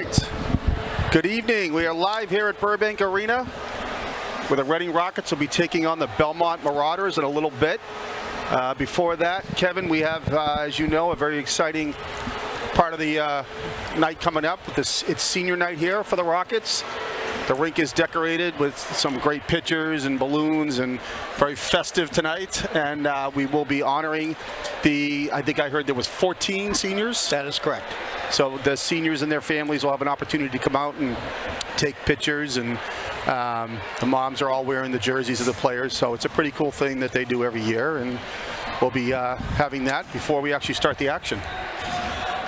right. Good evening. We are live here at Burbank Arena, where the Reading Rockets will be taking on the Belmont Marauders in a little bit. Before that, Kevin, we have, as you know, a very exciting part of the night coming up. It's senior night here for the Rockets. The rink is decorated with some great pictures and balloons and very festive tonight. And we will be honoring I think I heard there was 14 seniors. That is correct. So the seniors and their families will have an opportunity to come out and take pictures, and the moms are all wearing the jerseys of the players. So it's a pretty cool thing that they do every year, and we'll be having that before we actually start the action.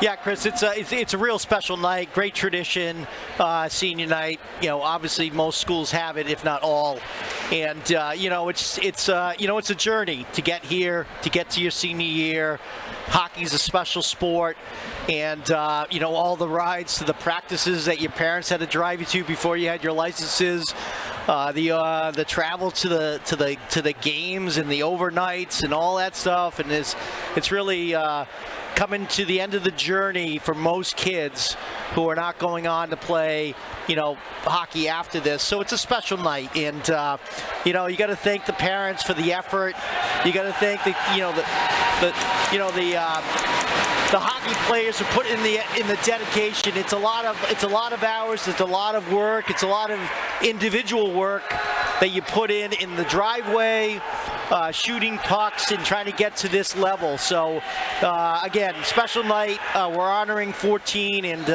Yeah, Chris, it's a real special night, great tradition, senior night. You know, obviously most schools have it, if not all. And you know, it's a journey to get here, to get to your senior year. Hockey's a special sport, and you know, all the rides to the practices that your parents had to drive you to before you had your licenses. The travel to the games and the overnights and all that stuff, and it's really coming to the end of the journey for most kids who are not going on to play, you know, hockey after this. So it's a special night, and you know, you got to thank the parents for the effort. You got to thank the hockey players who put in the dedication. It's a lot of hours. It's a lot of work. It's a lot of individual work that you put in the driveway, shooting pucks and trying to get to this level. So again, special night. We're honoring 14, and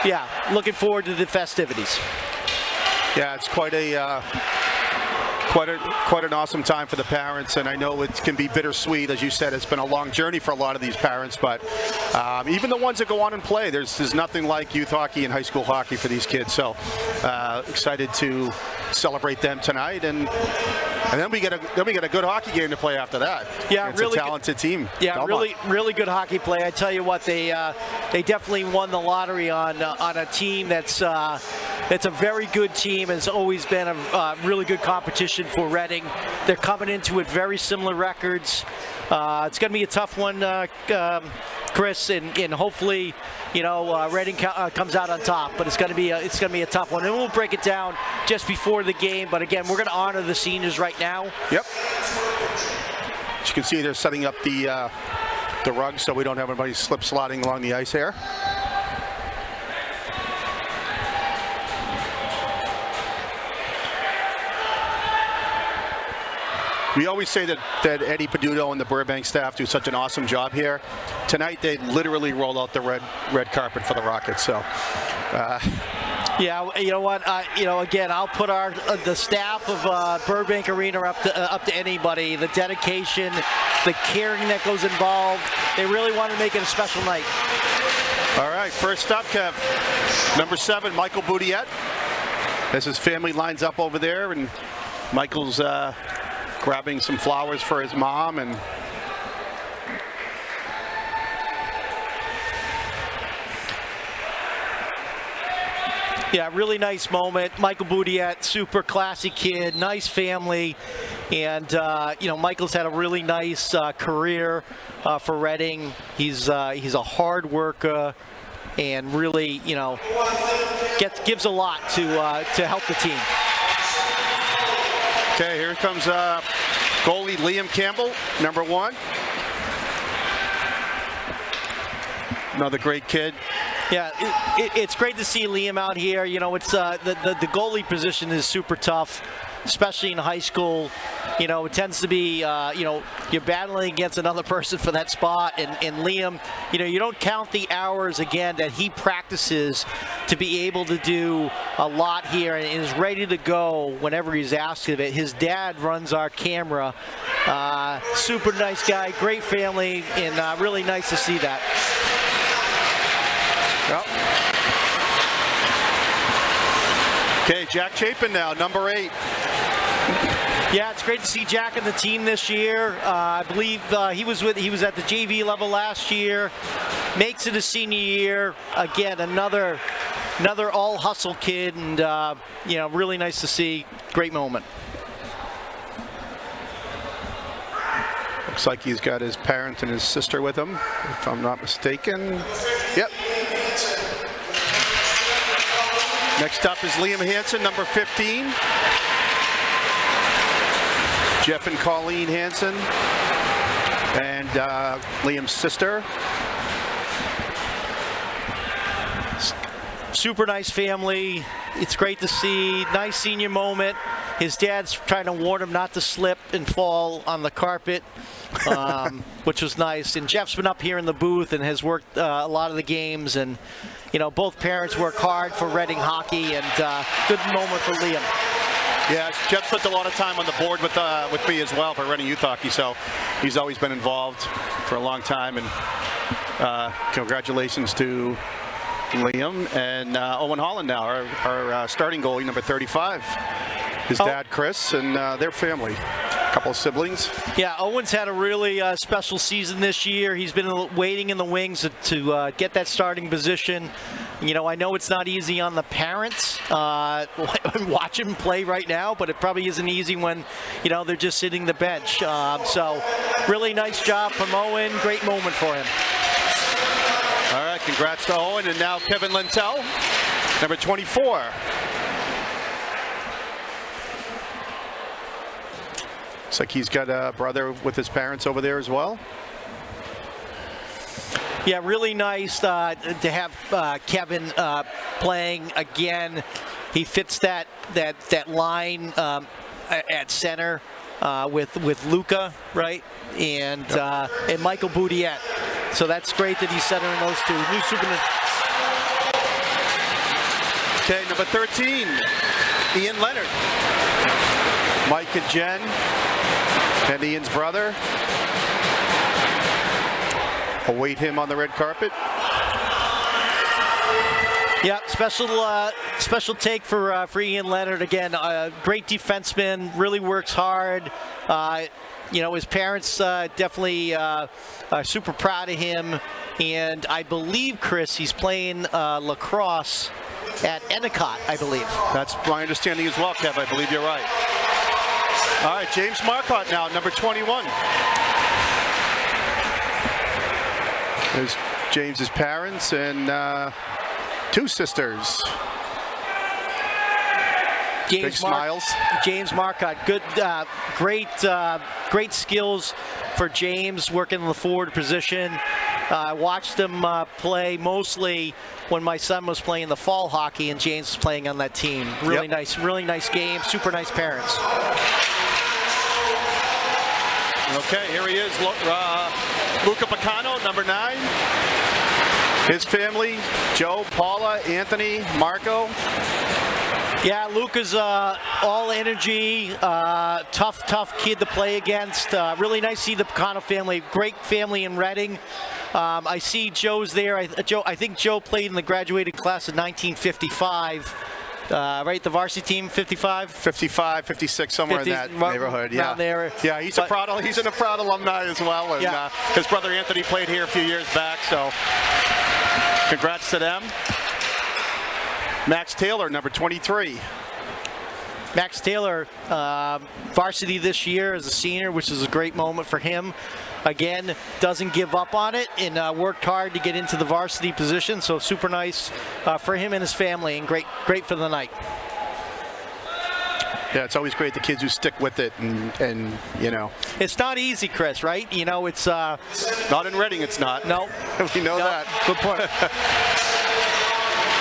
yeah, looking forward to the festivities. Yeah, it's quite an awesome time for the parents, and I know it can be bittersweet. As you said, it's been a long journey for a lot of these parents, but even the ones that go on and play, there's nothing like youth hockey and high school hockey for these kids. So excited to celebrate them tonight, and then we get a good hockey game to play after that. Yeah, it's really a talented team. Yeah, Belmont. really good hockey play. I tell you what, they definitely won the lottery on a team that's a very good team. Has always been a really good competition for Reading. They're coming into it very similar records. It's going to be a tough one, Chris, and hopefully, you know, Reading comes out on top. But it's going to be a tough one, and we'll break it down just before the game. But again, we're going to honor the seniors right now. Yep. As you can see, they're setting up the rug so we don't have anybody slip sliding along the ice here. We always say that Eddie Peduto and the Burbank staff do such an awesome job here. Tonight, they literally rolled out the red carpet for the Rockets. So, yeah, you know what? You know, again, I'll put the staff of Burbank Arena up to anybody. The dedication, the caring that goes involved. They really want to make it a special night. All right, first up, Kev, number 7, Michael Boudiette. As his family lines up over there, and Michael's grabbing some flowers for his mom, and yeah, really nice moment. Michael Boudiette, super classy kid, nice family, and you know, Michael's had a really nice career for Reading. He's a hard worker, and really, you know, gives a lot to help the team. Okay, here comes goalie Liam Campbell, number 1. Another great kid. Yeah, it's great to see Liam out here. You know, it's the goalie position is super tough, especially in high school. You know, it tends to be, you know, you're battling against another person for that spot. And Liam, you know, you don't count the hours, again, that he practices to be able to do a lot here and is ready to go whenever he's asked of it. His dad runs our camera. Super nice guy, great family, and really nice to see that. Yep. Okay, Jack Chapin now, number 8. Yeah, it's great to see Jack on the team this year. I believe he was at the JV level last year. Makes it a senior year. Again, another all hustle kid, and you know, really nice to see. Great moment. Looks like he's got his parent and his sister with him, if I'm not mistaken. Yep. Next up is Liam Hansen, number 15. Jeff and Colleen Hansen, and Liam's sister. Super nice family. It's great to see. Nice senior moment. His dad's trying to warn him not to slip and fall on the carpet, which was nice. And Jeff's been up here in the booth and has worked a lot of the games. And, you know, both parents work hard for Reading hockey, and good moment for Liam. Yeah, Jeff spent a lot of time on the board with me as well for Reading youth hockey, so he's always been involved for a long time. And congratulations to Liam and Owen Holland now, our starting goalie, number 35. His dad, Chris, and their family. A couple of siblings. Yeah, Owen's had a really special season this year. He's been waiting in the wings to get that starting position. You know, I know it's not easy on the parents watch him play right now, but it probably isn't easy when, you know, they're just sitting the bench. So really nice job from Owen. Great moment for him. All right, congrats to Owen. And now Kevin Lentel, number 24. Looks like he's got a brother with his parents over there as well. Yeah, really nice to have Kevin playing again. He fits that line at center with Luca, right, and Michael Boudiette. So that's great that he's centering those two. New Okay, number 13, Ian Leonard. Mike and Jen, and Ian's brother. Await him on the red carpet. Yeah, special take for Ian Leonard again. Great defenseman, really works hard. You know, his parents definitely are super proud of him, and I believe, Chris, he's playing lacrosse at Endicott, I believe. That's my understanding as well, Kev. I believe you're right. All right, James Marcotte now, number 21. There's James's parents and two sisters. Big smiles. James Marcotte, good, great skills for James working in the forward position. I watched him play mostly when my son was playing the fall hockey, and James was playing on that team. Really nice game. Super nice parents. Okay, here he is, Luca Picano, number 9. His family, Joe, Paula, Anthony, Marco. Yeah, Luca's all energy, tough kid to play against. Really nice to see the Picano family. Great family in Reading. I see Joe's there. I think Joe played in the graduated class of 1955. Right, the varsity team, 55? 55, 56, somewhere 50, in that neighborhood. Yeah, there. Yeah, he's a proud alumni as well. And yeah. His brother Anthony played here a few years back, so congrats to them. Max Taylor, number 23. Max Taylor, varsity this year as a senior, which is a great moment for him. Again, doesn't give up on it and worked hard to get into the varsity position. So super nice for him and his family, and great for the night. Yeah, it's always great the kids who stick with it, and you know. It's not easy, Chris, right? You know, it's not in Reading. It's not. No, we know that. Good point.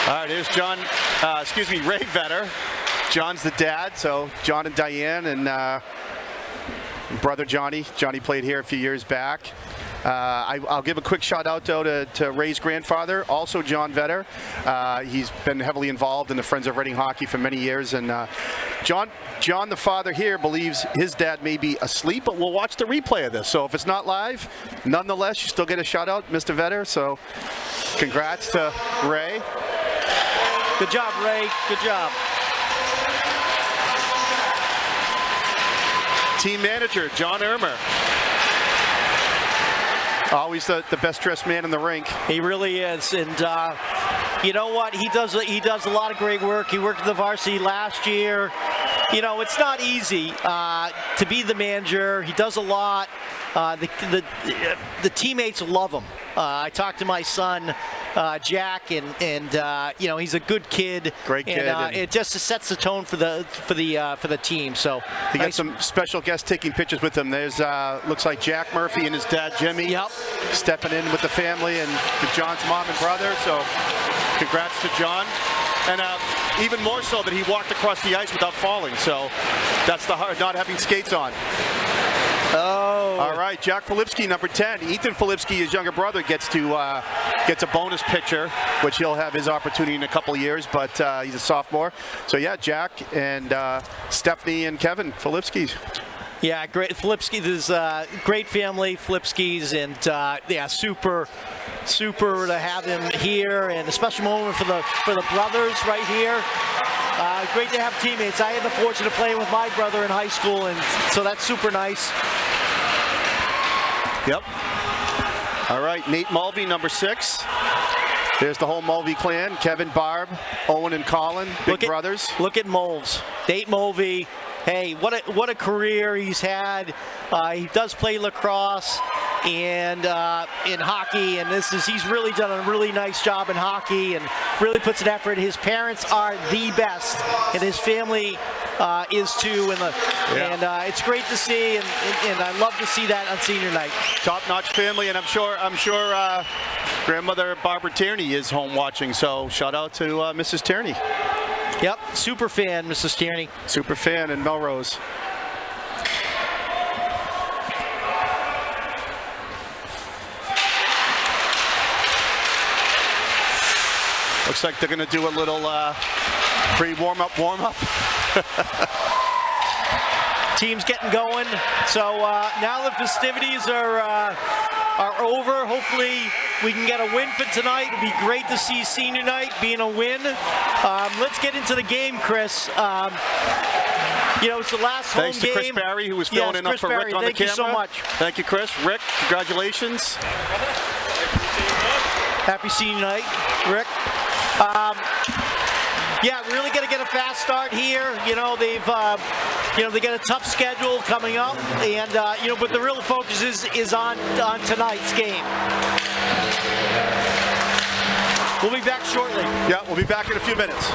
All right, here's Ray Vetter. John's the dad, so John and Diane and brother Johnny. Johnny played here a few years back. I'll give a quick shout out though to Ray's grandfather, also John Vetter. He's been heavily involved in the Friends of Reading hockey for many years, and John, the father here, believes his dad may be asleep, but we'll watch the replay of this. So if it's not live, nonetheless, you still get a shout out, Mr. Vetter. So congrats to Ray. Good job, Ray. Good job. Team manager, John Ermer. Always the best dressed man in the rink. He really is, and you know what? He does a lot of great work. He worked at the varsity last year. you know, it's not easy to be the manager. He does a lot. The teammates love him. I talked to my son, Jack, and you know, he's a good kid. Great kid. And it just sets the tone for the team. So he got some special guests taking pictures with him. There's looks like Jack Murphy and his dad Jimmy. Yep. Stepping in with the family and with John's mom and brother. So congrats to John. And even more so that he walked across the ice without falling. So that's the hard, not having skates on. Oh. All right, Jack Filipski, number 10. Ethan Filipski, his younger brother, gets a bonus picture, which he'll have his opportunity in a couple of years, but he's a sophomore. So yeah, Jack and Stephanie and Kevin Filipskis. Yeah, great. Filipski, there's a great family, Filipskis, and yeah, super to have him here, and a special moment for the brothers right here. Great to have teammates. I had the fortune of playing with my brother in high school, and so that's super nice. Yep. All right, Nate Mulvey, number 6. There's the whole Mulvey clan, Kevin, Barb, Owen, and Colin, big brothers. Look at Mulves. Nate Mulvey. Hey, what a career he's had. He does play lacrosse and in hockey, and he's really done a really nice job in hockey and really puts an effort. His parents are the best, and his family is too. And it's great to see, and I love to see that on senior night. Top-notch family, and I'm sure grandmother Barbara Tierney is home watching. So shout out to Mrs. Tierney. Yep, super fan, Mrs. Tierney. Super fan in Melrose. Looks like they're going to do a little pre-warm-up, Team's getting going. So now the festivities are over. Hopefully we can get a win for tonight. It'd be great to see senior night being a win. Let's get into the game, Chris. You know, it's the last home game. Thanks to Chris Barry, who was filling in up for Rick on the camera. Thank you so much. Thank you, Chris. Rick, congratulations. Happy senior night, Rick. Yeah, really got to get a fast start here. You know, they got a tough schedule coming up, and you know, but the real focus is on tonight's game. We'll be back shortly. Yeah, we'll be back in a few minutes.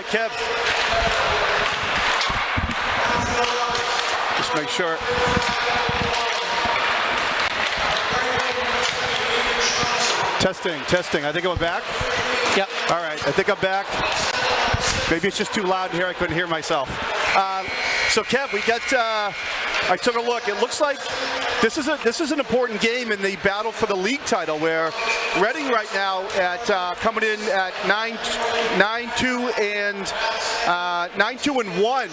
Kev. Just make sure. Testing. I think I'm back. Yep. All right, I think I'm back. Maybe it's just too loud in here. I couldn't hear myself. So Kev, we got. I took a look. It looks like this is an important game in the battle for the league title, where Reading right now at coming in at 9-2 and 1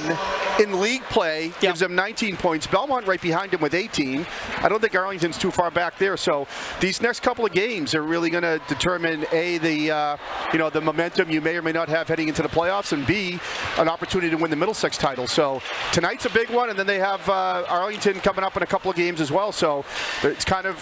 in league play, gives them 19 points. Belmont right behind him with 18. I don't think Arlington's too far back there. So these next couple of games are really going to determine the momentum you may or may not have heading into the playoffs, and B, an opportunity to win the Middlesex title. So tonight's a big one, and then they have Arlington coming up in a couple of games as well. So it's kind of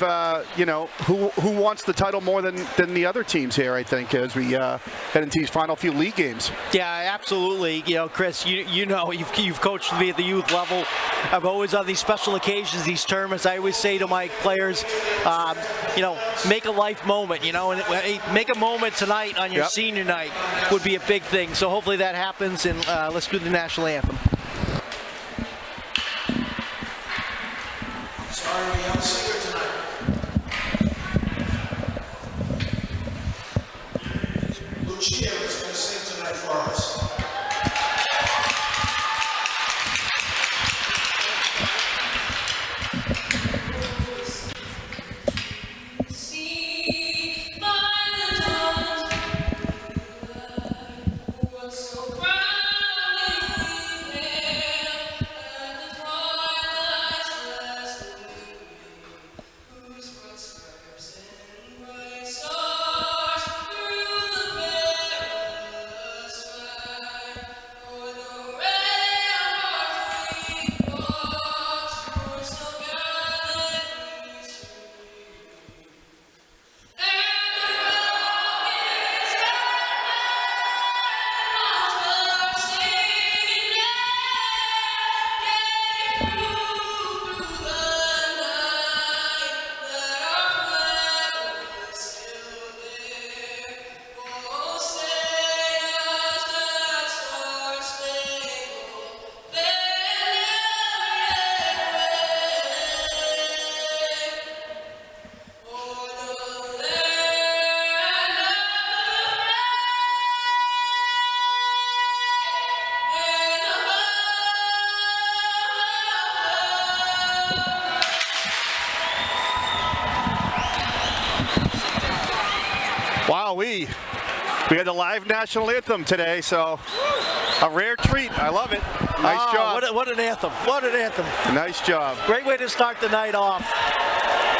who wants the title more than the other teams here, I think, as we head into these final few league games. Yeah, absolutely. Chris, you know, you've coached me at the youth level. I'm always on these special occasions, these tournaments. I always say to my players, make a life moment. And make a moment tonight on your senior night would be a big thing. So hopefully that happens, and let's do the national anthem. Sorry, we have a singer tonight. Lucia is going to sing tonight for us. Wow, we had the live national anthem today, so a rare treat. I love it. Nice job. What an anthem. What an anthem. Nice job. Great way to start the night off.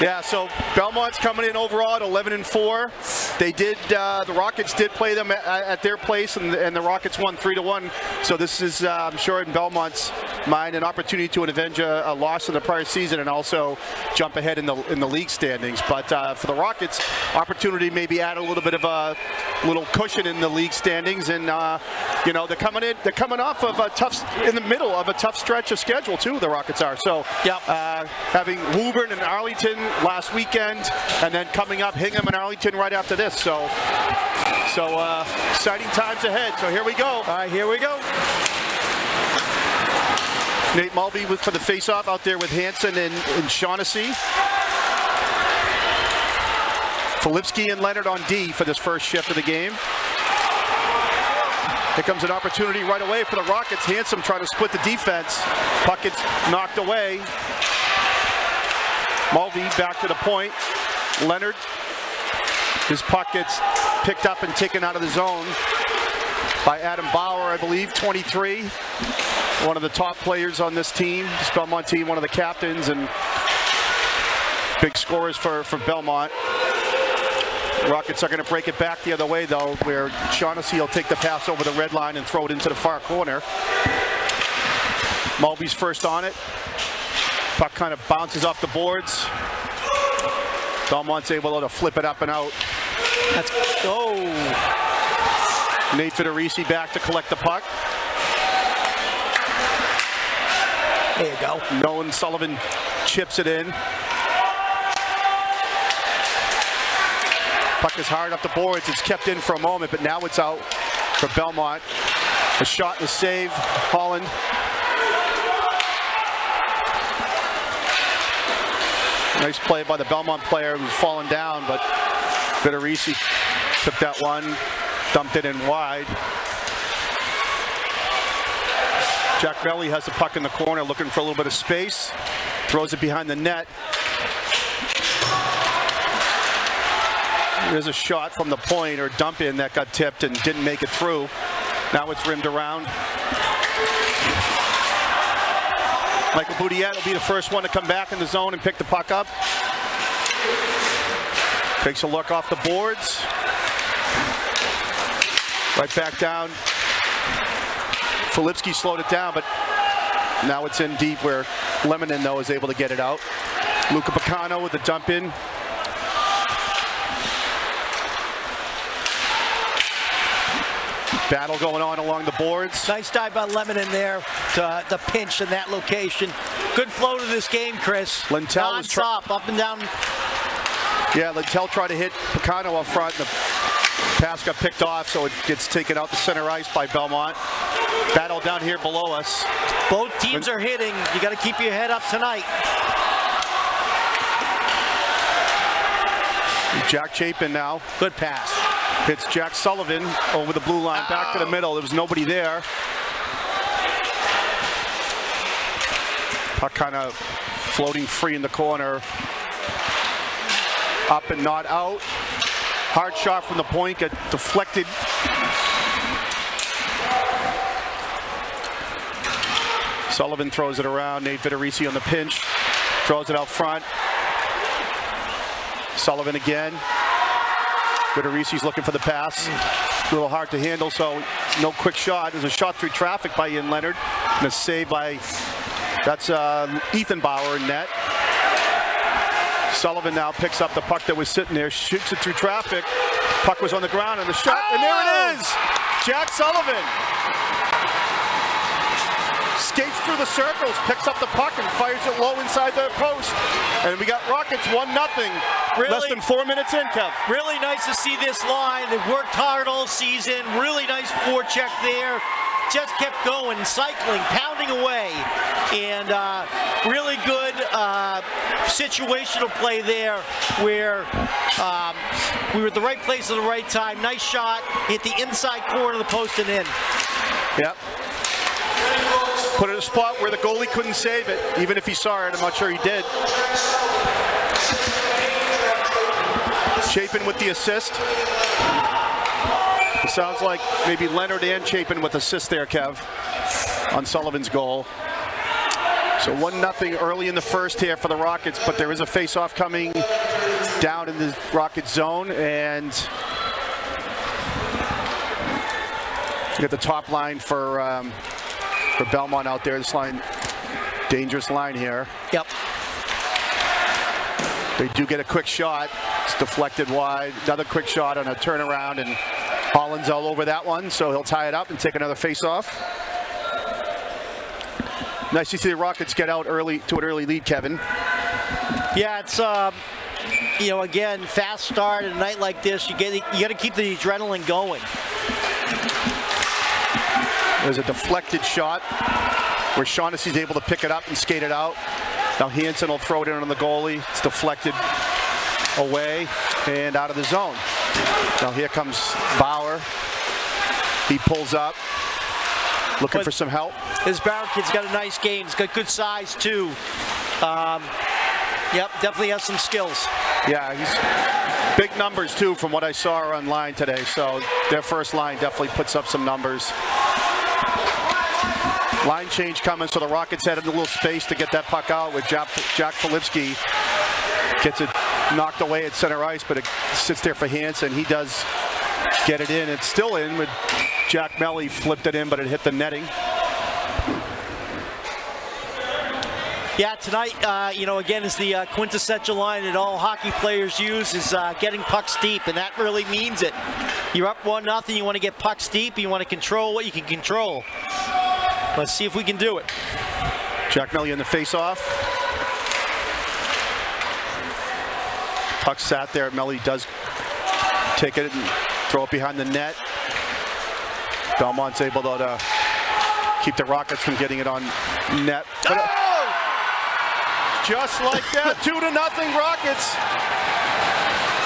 Yeah, so Belmont's coming in overall at 11-4. They did, the Rockets did play them at their place, and the Rockets won 3-1. So this is, I'm sure, in Belmont's mind, an opportunity to avenge a loss in the prior season and also jump ahead in the league standings. But for the Rockets, opportunity maybe add a little bit of a little cushion in the league standings, and they're coming off of in the middle of a tough stretch of schedule too. The Rockets are having Woburn and Arlington last weekend, and then coming up Hingham and Arlington right after this. So exciting times ahead. So here we go. All right, here we go. Nate Mulvey for the face-off out there with Hanson and Shaughnessy. Filipski and Leonard on D for this first shift of the game. Here comes an opportunity right away for the Rockets. Hanson trying to split the defense. Puck gets knocked away. Mulvey back to the point. Leonard. His puck gets picked up and taken out of the zone by Adam Bauer, I believe, 23. One of the top players on this team, this Belmont team, one of the captains and big scorers for Belmont. Rockets are going to break it back the other way, though, where Shaughnessy will take the pass over the red line and throw it into the far corner. Mulvey's first on it. Puck kind of bounces off the boards. Belmont's able to flip it up and out. Nate Federici back to collect the puck. There you go. Nolan Sullivan chips it in. Puck is hard up the boards. It's kept in for a moment, but now it's out for Belmont. A shot and a save, Holland. Nice play by the Belmont player who's fallen down, but Varsity took that one, dumped it in wide. Jack Melly has the puck in the corner, looking for a little bit of space. Throws it behind the net. There's a shot from the point or dump in that got tipped and didn't make it through. Now it's rimmed around. Michael Boudiette will be the first one to come back in the zone and pick the puck up. Takes a look off the boards. Right back down. Filipski slowed it down, but now it's in deep where Lemonin, though, is able to get it out. Luca Bacano with the dump in. Battle going on along the boards. Nice dive by Lemonin there to the pinch in that location. Good flow to this game, Chris. Lentell was non-stop, up and down. Yeah, Lentell tried to hit Picano up front. The pass got picked off, so it gets taken out the center ice by Belmont. Battle down here below us. Both teams are hitting. You got to keep your head up tonight. Jack Chapin now. Good pass. Hits Jack Sullivan over the blue line, back to the middle. There was nobody there. Puck kind of floating free in the corner. Up and not out. Hard shot from the point, got deflected. Sullivan throws it around. Nate Varsity on the pinch. Throws it out front. Sullivan again. Varsity's looking for the pass. A little hard to handle, so no quick shot. There's a shot through traffic by Ian Leonard. And a save by, that's Ethan Bauer in net. Sullivan now picks up the puck that was sitting there, shoots it through traffic. Puck was on the ground and the shot, and there it is! Jack Sullivan. Skates through the circles, picks up the puck and fires it low inside their post. And we got Rockets 1-0. Less than 4 minutes in, Kev. Really nice to see this line. They've worked hard all season. Really nice forecheck there. Just kept going, cycling, pounding away. And really good situational play there where we were at the right place at the right time. Nice shot, hit the inside corner of the post and in. Yep. Put it in a spot where the goalie couldn't save it, even if he saw it. I'm not sure he did. Chapin with the assist. It sounds like maybe Leonard and Chapin with assist there, Kev, on Sullivan's goal. So 1-0 early in the first here for the Rockets, but there is a face-off coming down in the Rockets zone, and you got the top line for Belmont out there. This line, dangerous line here. Yep. They do get a quick shot. It's deflected wide. Another quick shot on a turnaround, and Holland's all over that one, so he'll tie it up and take another face-off. Nice to see the Rockets get out early to an early lead, Kevin. Yeah, it's again, fast start at a night like this. You got to keep the adrenaline going. There's a deflected shot where Shaughnessy's able to pick it up and skate it out. Now Hansen will throw it in on the goalie. It's deflected away and out of the zone. Now here comes Bauer. He pulls up, looking for some help. This Bauer kid's got a nice game. He's got good size too. Yep, definitely has some skills. Yeah, he's big numbers too from what I saw online today. So their first line definitely puts up some numbers. Line change coming, so the Rockets had a little space to get that puck out with Jack Filipski. Gets it knocked away at center ice, but it sits there for Hansen. He does get it in. It's still in with Jack Melly flipped it in, but it hit the netting. Yeah, tonight, again, is the quintessential line that all hockey players use is getting pucks deep, and that really means it. You're up 1-0, you want to get pucks deep, you want to control what you can control. Let's see if we can do it. Jack Melly in the face-off. Puck sat there. Melly does take it and throw it behind the net. Belmont's able to keep the Rockets from getting it on net. But, just like that, 2-0 Rockets.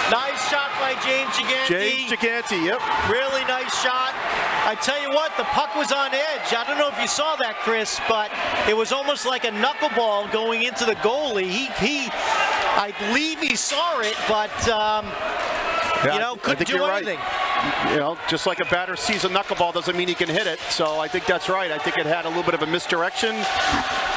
Nice shot by James Gigante. James Gigante, yep. Really nice shot. I tell you what, the puck was on edge. I don't know if you saw that, Chris, but it was almost like a knuckleball going into the goalie. I believe he saw it, but couldn't do anything. Just like a batter sees a knuckleball doesn't mean he can hit it. So I think that's right. I think it had a little bit of a misdirection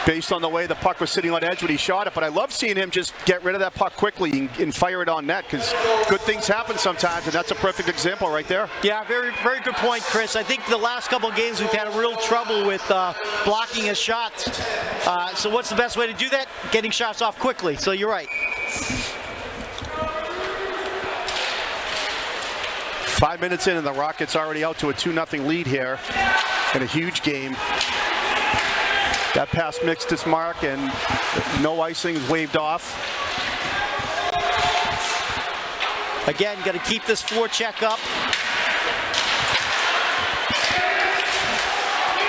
based on the way the puck was sitting on edge when he shot it. But I love seeing him just get rid of that puck quickly and fire it on net, because good things happen sometimes, and that's a perfect example right there. Yeah, very, very good point, Chris. I think the last couple of games we've had a real trouble with blocking his shots. So what's the best way to do that? Getting shots off quickly. So you're right. 5 minutes in, and the Rockets already out to a 2-0 lead here in a huge game. That pass mixed its mark, and no icing is waved off. Again, got to keep this forecheck up.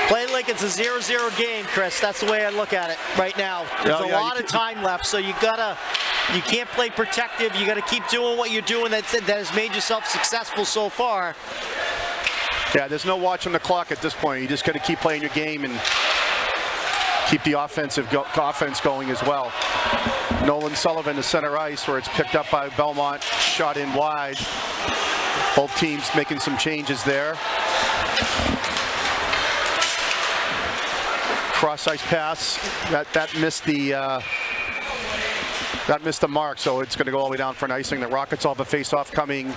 Play like it's a 0-0 game, Chris. That's the way I look at it right now. There's a lot of time left, so you can't play protective. You got to keep doing what you're doing that has made yourself successful so far. Yeah, there's no watching the clock at this point. You just got to keep playing your game and keep the offense going as well. Nolan Sullivan to center ice, where it's picked up by Belmont, shot in wide. Both teams making some changes there. Cross ice pass that missed the mark, so it's going to go all the way down for an icing. The Rockets all have a face-off coming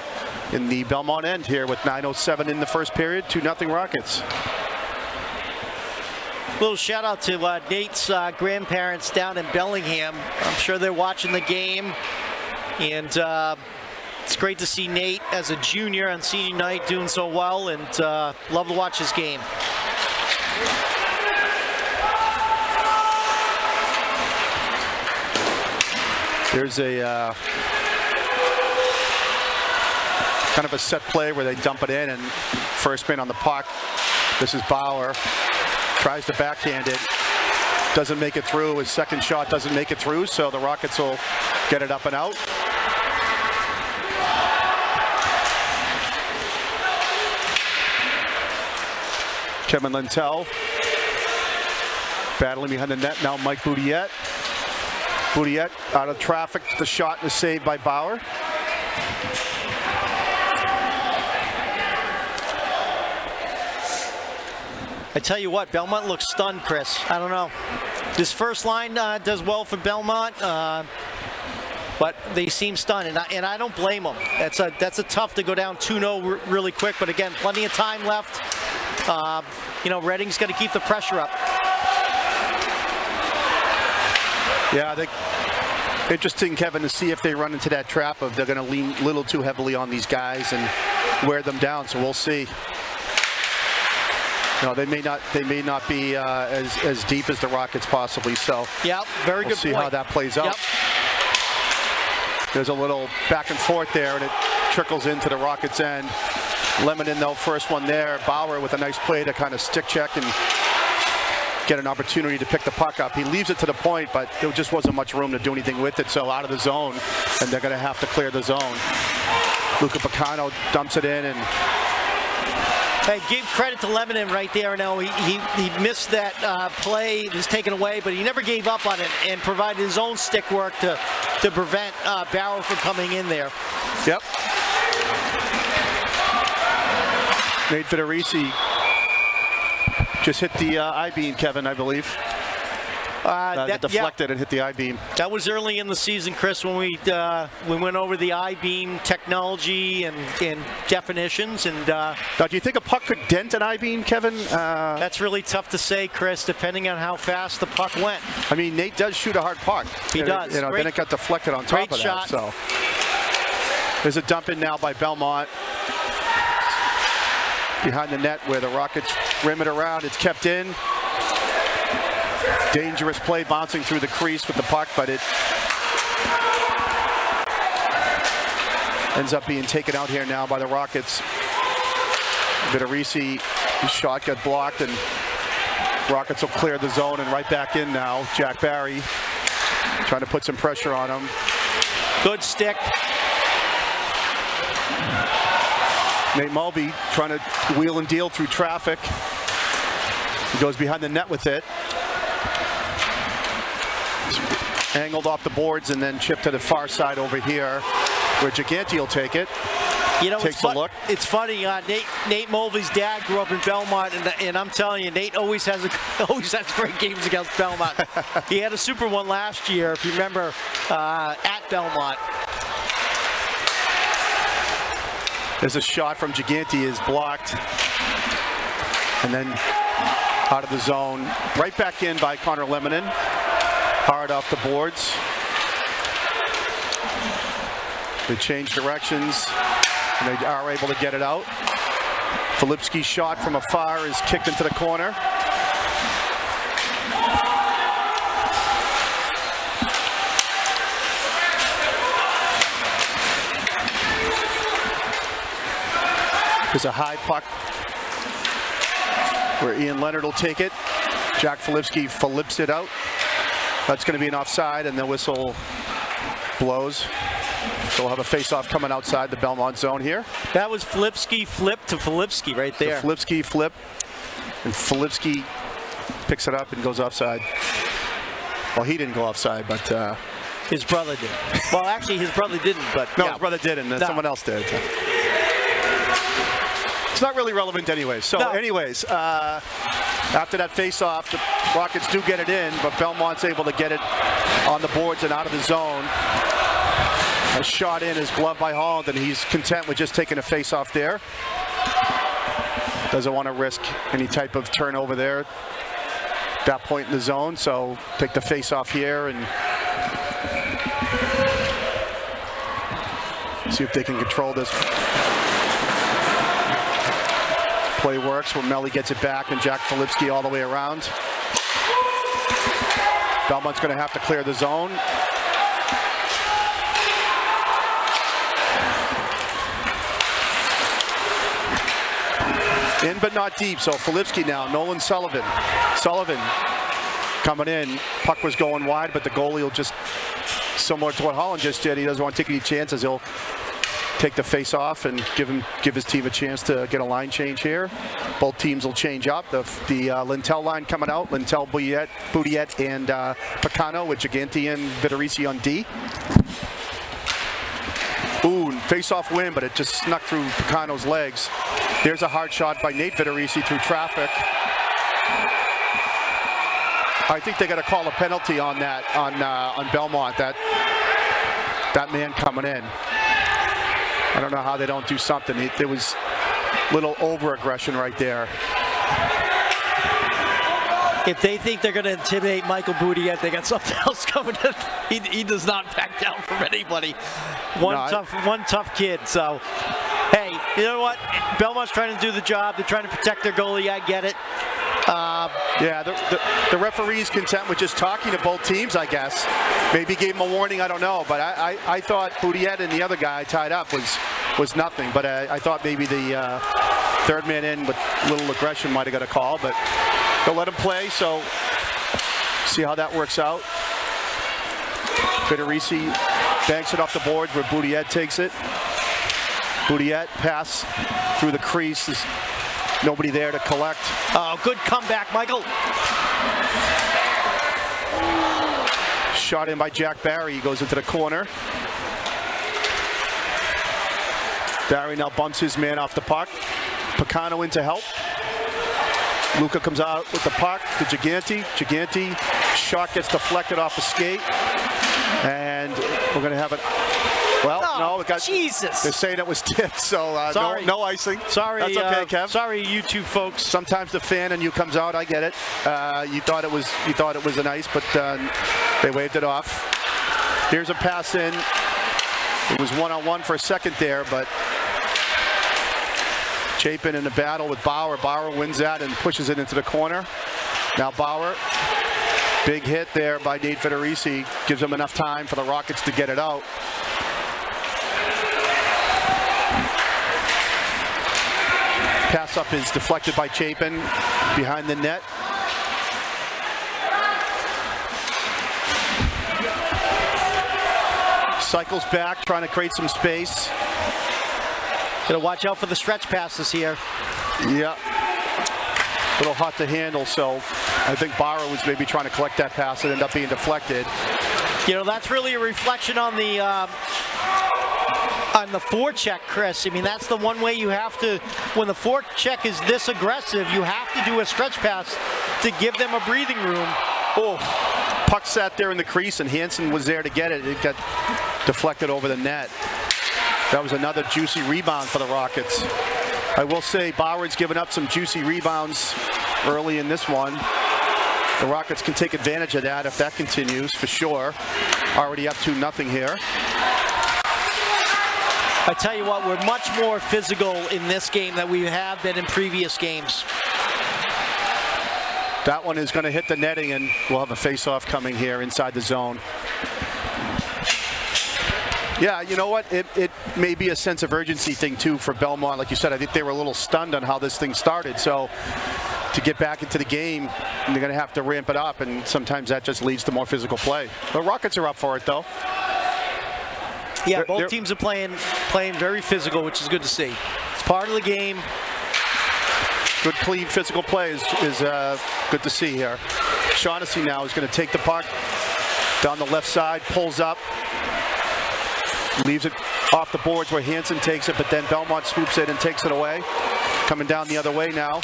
in the Belmont end here with 9:07 in the first period. 2-0 Rockets. Little shout out to Nate's grandparents down in Bellingham. I'm sure they're watching the game, and it's great to see Nate as a junior on senior night doing so well, and love to watch his game. There's a kind of a set play where they dump it in, and first man on the puck. This is Bauer. Tries to backhand it. Doesn't make it through. His second shot doesn't make it through, so the Rockets will get it up and out. Kevin Lintel battling behind the net. Now Mike Boudiette. Boudiette out of traffic. The shot is saved by Bauer. I tell you what, Belmont looks stunned, Chris. I don't know. This first line does well for Belmont, but they seem stunned, and I don't blame them. That's a tough to go down 2-0 really quick, but again, plenty of time left. Reading's got to keep the pressure up. Yeah, I think interesting, Kevin, to see if they run into that trap of they're going to lean a little too heavily on these guys and wear them down. So we'll see. They may not be as deep as the Rockets possibly. So yep, very good. We'll see point. how that plays out. Yep. There's a little back and forth there, and it trickles into the Rockets' end. Lemonin, though, first one there. Bauer with a nice play to kind of stick check and get an opportunity to pick the puck up. He leaves it to the point, but there just wasn't much room to do anything with it, so out of the zone, and they're going to have to clear the zone. Luca Picano dumps it in, and hey, give credit to Lemonin right there. Now he missed that play. It was taken away, but he never gave up on it and provided his own stick work to prevent Bauer from coming in there. Yep. Nate Federici just hit the I-beam, Kevin, I believe. That deflected and hit the I-beam. That was early in the season, Chris, when we went over the I-beam technology and definitions. And now, do you think a puck could dent an I-beam, Kevin? That's really tough to say, Chris, depending on how fast the puck went. I mean, Nate does shoot a hard puck. He does. Then it got deflected on top of that. So there's a dump in now by Belmont behind the net where the Rockets rim it around. It's kept in. Dangerous play bouncing through the crease with the puck, but it ends up being taken out here now by the Rockets. Vitorisi, his shot got blocked, and Rockets will clear the zone and right back in now. Jack Barry trying to put some pressure on him. Good stick. Nate Mulvey trying to wheel and deal through traffic. He goes behind the net with it. Angled off the boards and then chipped to the far side over here, where Gigante will take it. You know, Takes a look. It's funny. Nate Mulvey's dad grew up in Belmont, and I'm telling you, Nate always has great games against Belmont. He had a super one last year, if you remember, at Belmont. There's a shot from Gigante is blocked, and then out of the zone, right back in by Connor Lemonin. Hard off the boards. They change directions, and they are able to get it out. Filipski's shot from afar is kicked into the corner. There's a high puck where Ian Leonard will take it. Jack Filipski flips it out. That's going to be an offside, and the whistle blows. So we'll have a face-off coming outside the Belmont zone here. That was Filipski flip to Filipski right there. The Filipski flip, and Filipski picks it up and goes offside. Well, he didn't go offside, but his brother did. Well, actually, his brother didn't, but no, yeah. his brother did, and someone else did. It's not really relevant anyway. So, anyways, after that face-off, the Rockets do get it in, but Belmont's able to get it on the boards and out of the zone. A shot in is gloved by Holland, and he's content with just taking a face-off there. Doesn't want to risk any type of turnover there at that point in the zone, so take the face-off here and see if they can control this. Play works where Melly gets it back and Jack Filipski all the way around. Belmont's going to have to clear the zone. In but not deep, so Filipski now, Nolan Sullivan. Sullivan coming in, puck was going wide, but the goalie will just, similar to what Holland just did, he doesn't want to take any chances. He'll take the face off and give his team a chance to get a line change here. Both teams will change up. The Lintel line coming out, Lintel, Boudiette, and Picano with Gigante and Vitorisi on D. Ooh, face-off win, but it just snuck through Picano's legs. There's a hard shot by Nate Vitorisi through traffic. I think they got to call a penalty on that, on Belmont, that man coming in. I don't know how they don't do something. There was a little over-aggression right there. If they think they're going to intimidate Michael Boudiette, they got something else coming in. He does not back down from anybody. One tough kid. So, hey, you know what? Belmont's trying to do the job. They're trying to protect their goalie. I get it. Yeah, the referee's content with just talking to both teams, I guess. Maybe gave him a warning, I don't know. But I thought Boudiette and the other guy tied up was nothing. But I thought maybe the third man in with a little aggression might have got a call. But they'll let him play, so see how that works out. Vitorisi banks it off the boards where Boudiette takes it. Boudiette pass through the crease. There's nobody there to collect. Oh, good comeback, Michael. Shot in by Jack Barry. He goes into the corner. Barry now bumps his man off the puck. Picano in to help. Luca comes out with the puck to Gigante. Gigante, shot gets deflected off the skate. And we're going to have it. Well, no, it got. Jesus. They're saying it was tipped, so no icing. Sorry, that's okay, Kev. Sorry, you two folks. Sometimes the fan in you comes out. I get it. You thought it was an ice, but they waved it off. Here's a pass in. It was one-on-one for a second there, but Chapin in a battle with Bauer. Bauer wins that and pushes it into the corner. Now Bauer, big hit there by Nate Vitorisi, gives him enough time for the Rockets to get it out. Pass up is deflected by Chapin behind the net. Cycles back, trying to create some space. Gotta watch out for the stretch passes here. Yeah. A little hot to handle, so I think Barra was maybe trying to collect that pass and end up being deflected. You know, that's really a reflection on the forecheck, Chris. I mean, that's the one way you have to, when the forecheck is this aggressive, you have to do a stretch pass to give them a breathing room. Oh, puck sat there in the crease, and Hansen was there to get it. It got deflected over the net. That was another juicy rebound for the Rockets. I will say Boward's given up some juicy rebounds early in this one. The Rockets can take advantage of that if that continues, for sure. Already up 2-0 here. I tell you what, we're much more physical in this game than we have been in previous games. That one is going to hit the netting, and we'll have a face-off coming here inside the zone. Yeah, you know what? It may be a sense of urgency thing, too, for Belmont. Like you said, I think they were a little stunned on how this thing started. So to get back into the game, they're going to have to ramp it up, and sometimes that just leads to more physical play. The Rockets are up for it, though. Yeah, both teams are playing very physical, which is good to see. It's part of the game. Good, clean, physical play is good to see here. Shaughnessy now is going to take the puck down the left side, pulls up, leaves it off the boards where Hansen takes it, but then Belmont swoops it and takes it away. Coming down the other way now.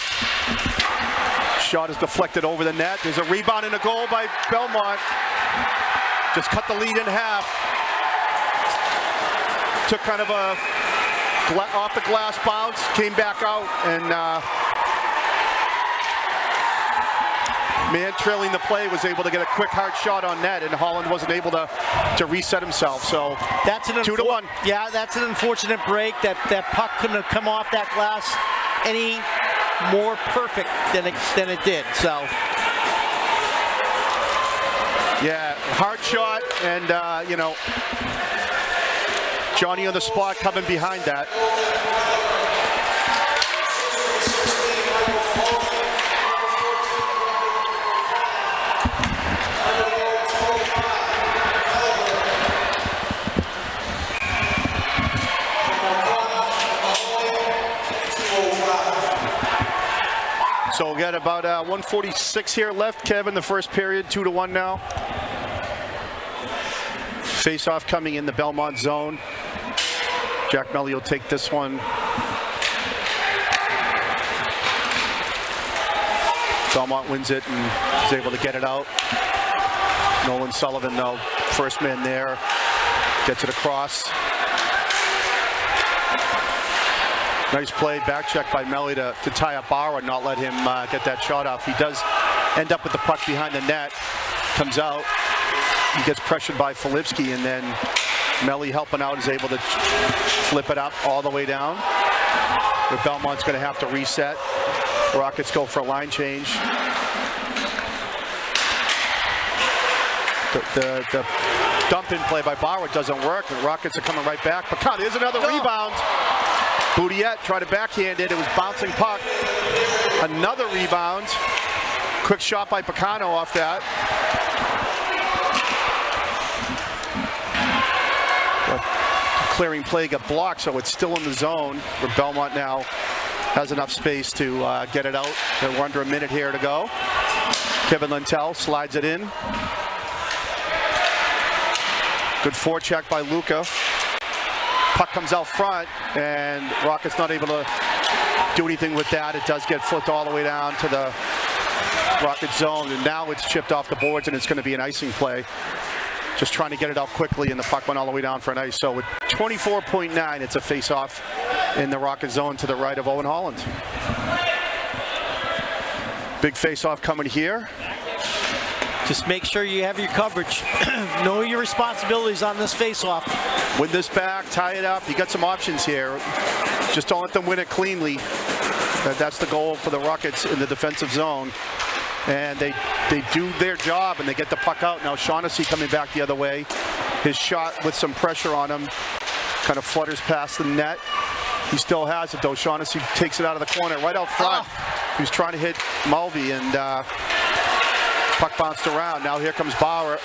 Shot is deflected over the net. There's a rebound and a goal by Belmont. Just cut the lead in half. Took kind of a off the glass bounce, came back out, and man trailing the play was able to get a quick hard shot on net, and Holland wasn't able to reset himself. So that's an 2-1. Yeah, that's an unfortunate break. That puck couldn't have come off that glass any more perfect than it did. So yeah, hard shot, and you know, Johnny on the spot coming behind that. So we got about 1:46 here left, Kevin, the first period, 2-1 now. Face-off coming in the Belmont zone. Jack Melly will take this one. Belmont wins it and is able to get it out. Nolan Sullivan, though, first man there, gets it across. Nice play, back check by Melly to tie up Bauer and not let him get that shot off. He does end up with the puck behind the net, comes out. He gets pressured by Filipski, and then Melly helping out is able to flip it up all the way down. But Belmont's going to have to reset. Rockets go for a line change. The dump in play by Bauer doesn't work. The Rockets are coming right back. Picano, here's another rebound. Boudiette tried to backhand it. It was bouncing puck. Another rebound. Quick shot by Picano off that. Clearing play got blocked, so it's still in the zone where Belmont now has enough space to get it out. We're under a minute here to go. Kevin Lentell slides it in. Good forecheck by Luka. Puck comes out front, and Rockets not able to do anything with that. It does get flipped all the way down to the Rocket zone, and now it's chipped off the boards, and it's going to be an icing play. Just trying to get it out quickly, and the puck went all the way down for an ice. So with 24.9, it's a face-off in the Rocket zone to the right of Owen Holland. Big face-off coming here. Just make sure you have your coverage. Know your responsibilities on this face-off. Win this back, tie it up. You got some options here. Just don't let them win it cleanly. That's the goal for the Rockets in the defensive zone. And they do their job, and they get the puck out. Now Shaughnessy coming back the other way. His shot with some pressure on him kind of flutters past the net. He still has it though. Shaughnessy takes it out of the corner, right out front. He was trying to hit Mulvey, and puck bounced around. Now here comes Bauer.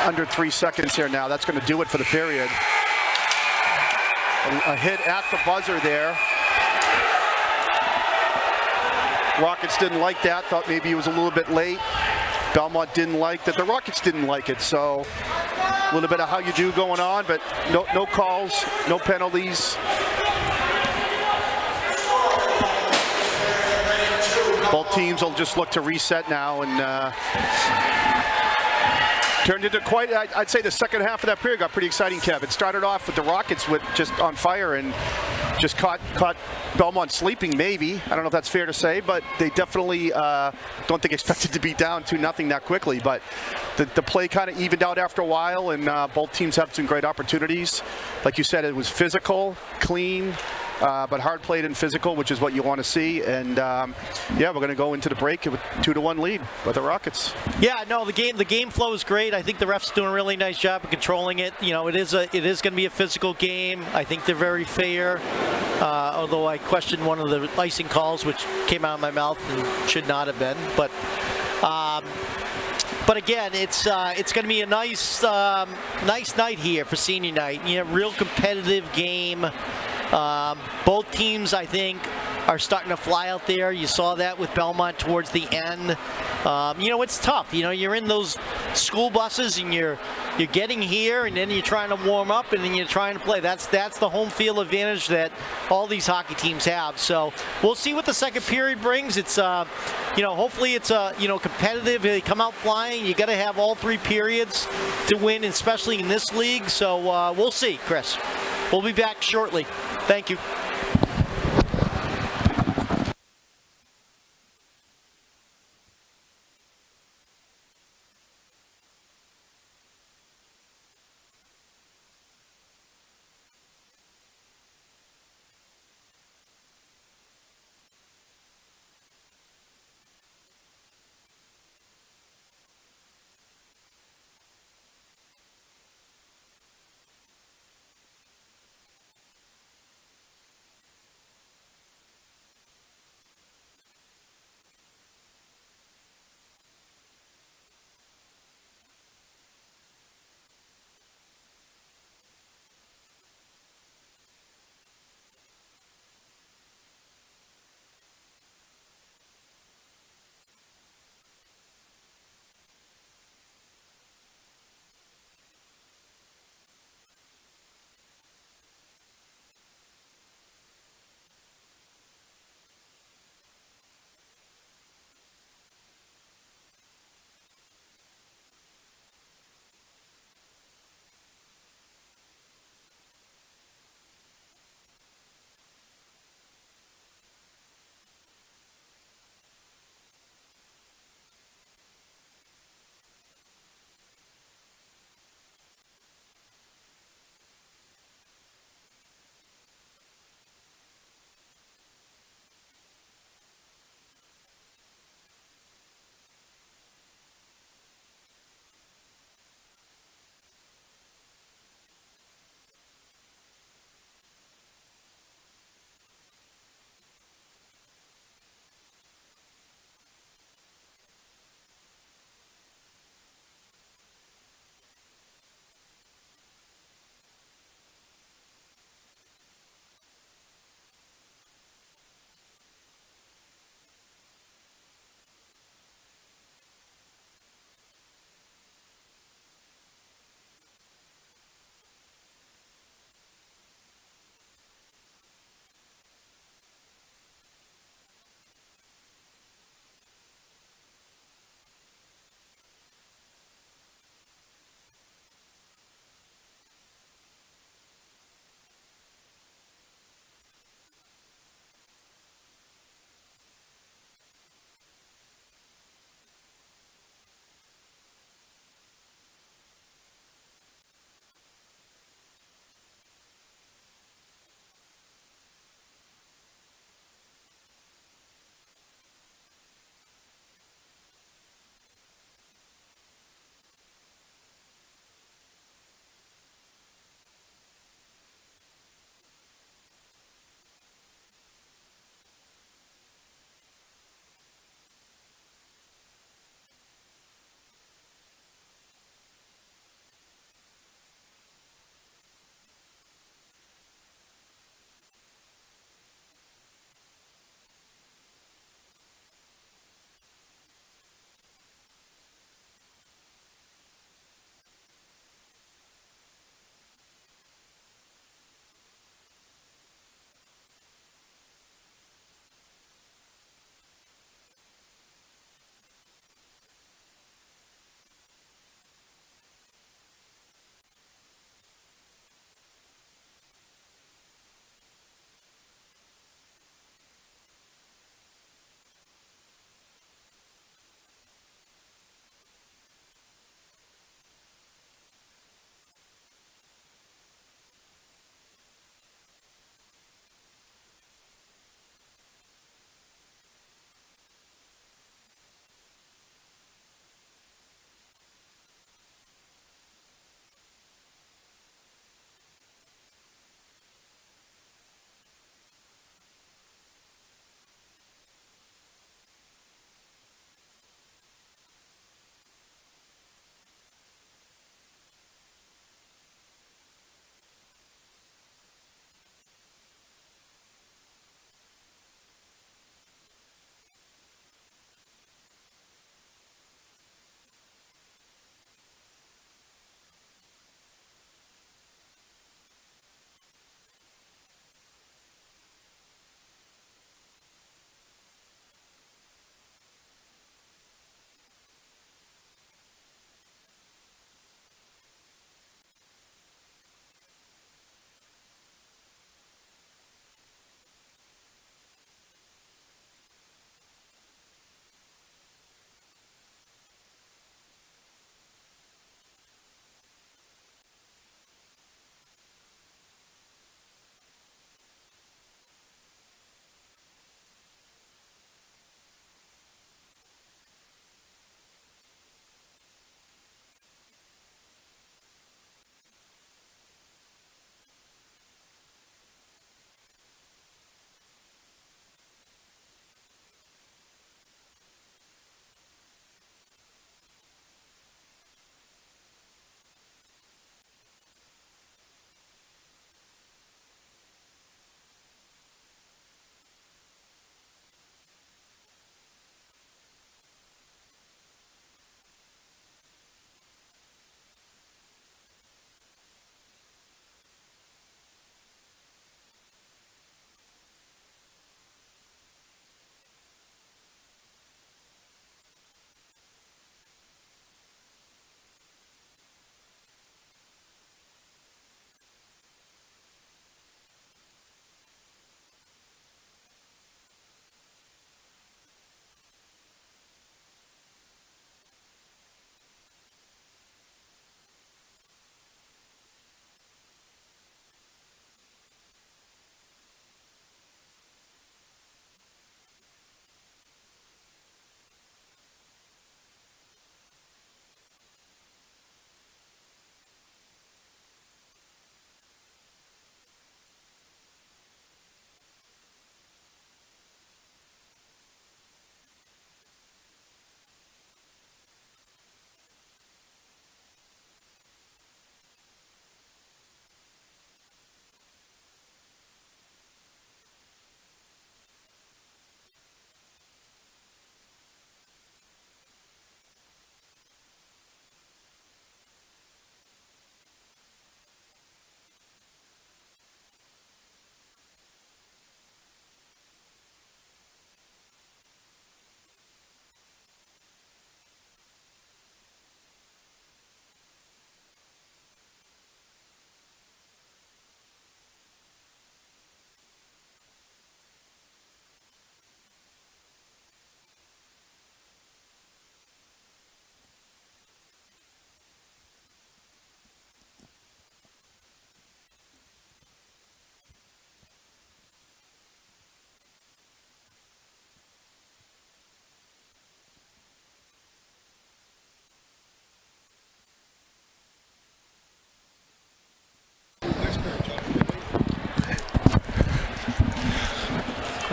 Under 3 seconds here now. That's going to do it for the period. A hit at the buzzer there. Rockets didn't like that. Thought maybe he was a little bit late. Belmont didn't like that. The Rockets didn't like it. So a little bit of how you do going on, but no calls, no penalties. Both teams will just look to reset now, and turned into quite, I'd say the second half of that period got pretty exciting, Kev. It started off with the Rockets with just on fire and just caught Belmont sleeping, maybe. I don't know if that's fair to say, but they definitely don't think expected to be down 2-0 that quickly. But the play kind of evened out after a while, and both teams have some great opportunities. Like you said, it was physical, clean, but hard played and physical, which is what you want to see. And yeah, we're going to go into the break with 2-1 lead with the Rockets. Yeah, no, the game flow is great. I think the refs doing a really nice job of controlling it. You know, it is going to be a physical game. I think they're very fair. Although I questioned one of the icing calls, which came out of my mouth and should not have been. But again, it's going to be a nice night here for senior night. You know, real competitive game. Both teams, I think, are starting to fly out there. You saw that with Belmont towards the end. You know, it's tough. You know, you're in those school buses and you're getting here, and then you're trying to warm up, and then you're trying to play. That's the home field advantage that all these hockey teams have. So we'll see what the second period brings. It's you know, hopefully it's competitive. They come out flying. You got to have all 3 periods to win, especially in this league. So we'll see, Chris. We'll be back shortly. Thank you.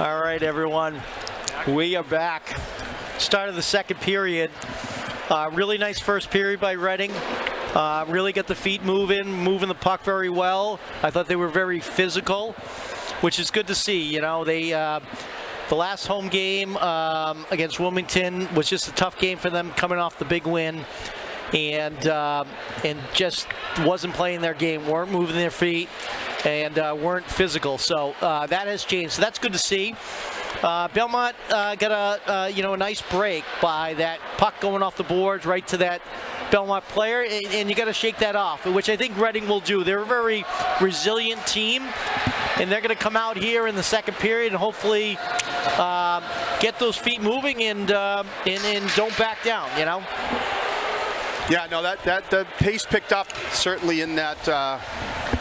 All right, everyone. We are back. Start of the second period. Really nice first period by Reading. Really got the feet moving the puck very well. I thought they were very physical, which is good to see. You know, they the last home game against Wilmington was just a tough game for them, coming off the big win, and just wasn't playing their game, weren't moving their feet, and weren't physical. So that has changed. So that's good to see. Belmont got a nice break by that puck going off the boards right to that Belmont player, and you got to shake that off, which I think Reading will do. They're a very resilient team, and they're going to come out here in the second period and hopefully get those feet moving and don't back down. You know. Yeah, no, that the pace picked up certainly in that.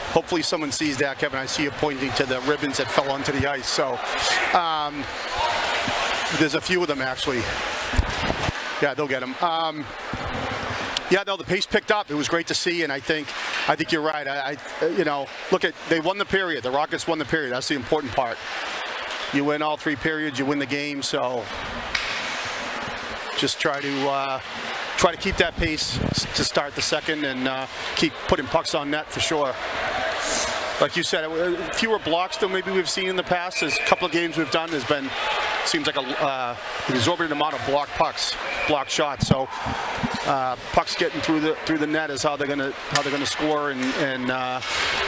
Hopefully someone sees that, Kevin. I see you pointing to the ribbons that fell onto the ice. So there's a few of them actually. Yeah, they'll get them. Yeah, no, the pace picked up. It was great to see, and I think you're right. Look at, they won the period. The Rockets won the period. That's the important part. You win all three periods, you win the game. So just try to keep that pace to start the second and keep putting pucks on net for sure. Like you said, fewer blocks than maybe we've seen in the past. There's a couple of games we've done. Seems like an exorbitant amount of block shots. So pucks getting through the net is how they're gonna score. And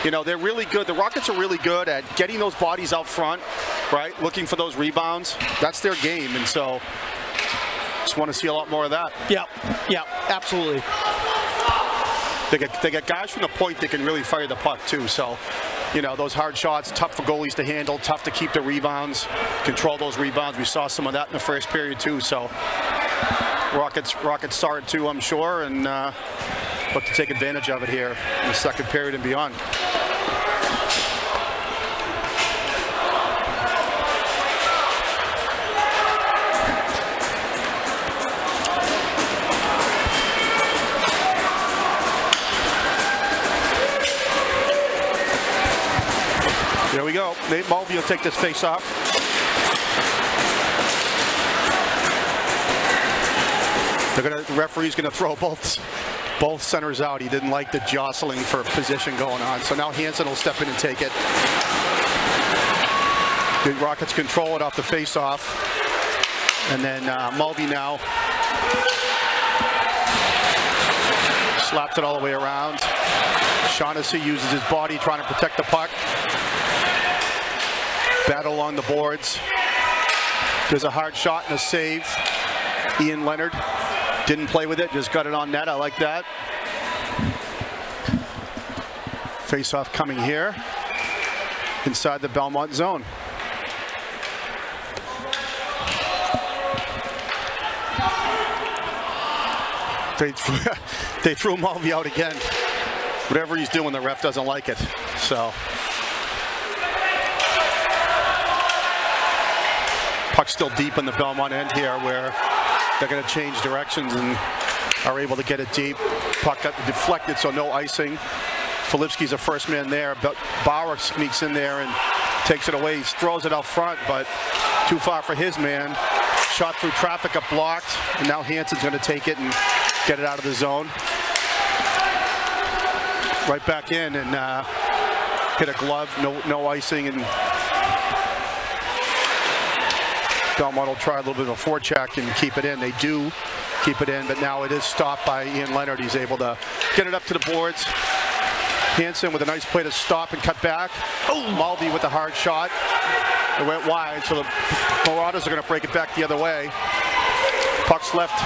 they're really good. The Rockets are really good at getting those bodies out front, right? Looking for those rebounds. That's their game, and so just want to see a lot more of that. Yeah, absolutely. They get guys from the point that can really fire the puck too. So, those hard shots, tough for goalies to handle, tough to keep the rebounds, control those rebounds. We saw some of that in the first period too. So, Rockets saw it too, I'm sure, and look to take advantage of it here in the second period and beyond. There we go. Nate Mulvey will take this face off. The referee's going to throw both centers out. He didn't like the jostling for position going on. So now Hansen will step in and take it. The Rockets control it off the face-off. And then Mulvey now slaps it all the way around. Shaughnessy uses his body trying to protect the puck. Battle along the boards. There's a hard shot and a save. Ian Leonard didn't play with it, just got it on net. I like that. Face-off coming here inside the Belmont zone. They threw Mulvey out again. Whatever he's doing, the ref doesn't like it. So. Puck's still deep in the Belmont end here where they're going to change directions and are able to get it deep. Puck got deflected, so no icing. Filipski's a first man there, but Bauer sneaks in there and takes it away. He throws it out front, but too far for his man. Shot through traffic, got blocked, and now Hansen's going to take it and get it out of the zone. Right back in and hit a glove, no icing, and Belmont will try a little bit of a forecheck and keep it in. They do keep it in, but now it is stopped by Ian Leonard. He's able to get it up to the boards. Hansen with a nice play to stop and cut back. Oh, Mulvey with a hard shot. It went wide, so the Marauders are going to break it back the other way. Puck's left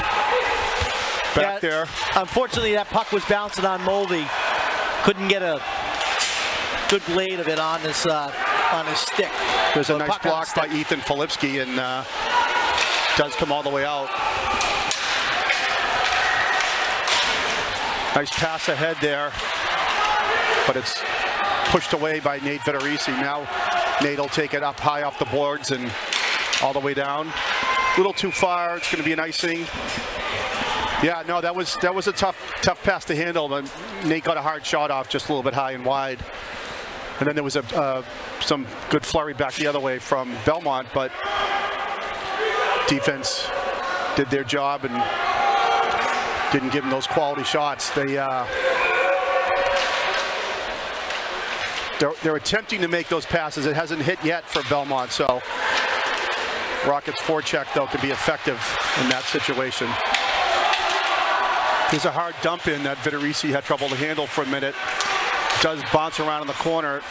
back there. Unfortunately, that puck was bouncing on Mulvey. Couldn't get a good blade of it on his stick. There's a nice block by Ethan Filipski, and does come all the way out. Nice pass ahead there, but it's pushed away by Nate Vitorisi. Now Nate will take it up high off the boards and all the way down. A little too far. It's going to be an icing. Yeah, no, that was a tough pass to handle, but Nate got a hard shot off just a little bit high and wide. And then there was some good flurry back the other way from Belmont, but defense did their job and didn't give them those quality shots. They're attempting to make those passes. It hasn't hit yet for Belmont, so Rockets forecheck, though, could be effective in that situation. Here's a hard dump in that Vitorisi had trouble to handle for a minute. Does bounce around in the corner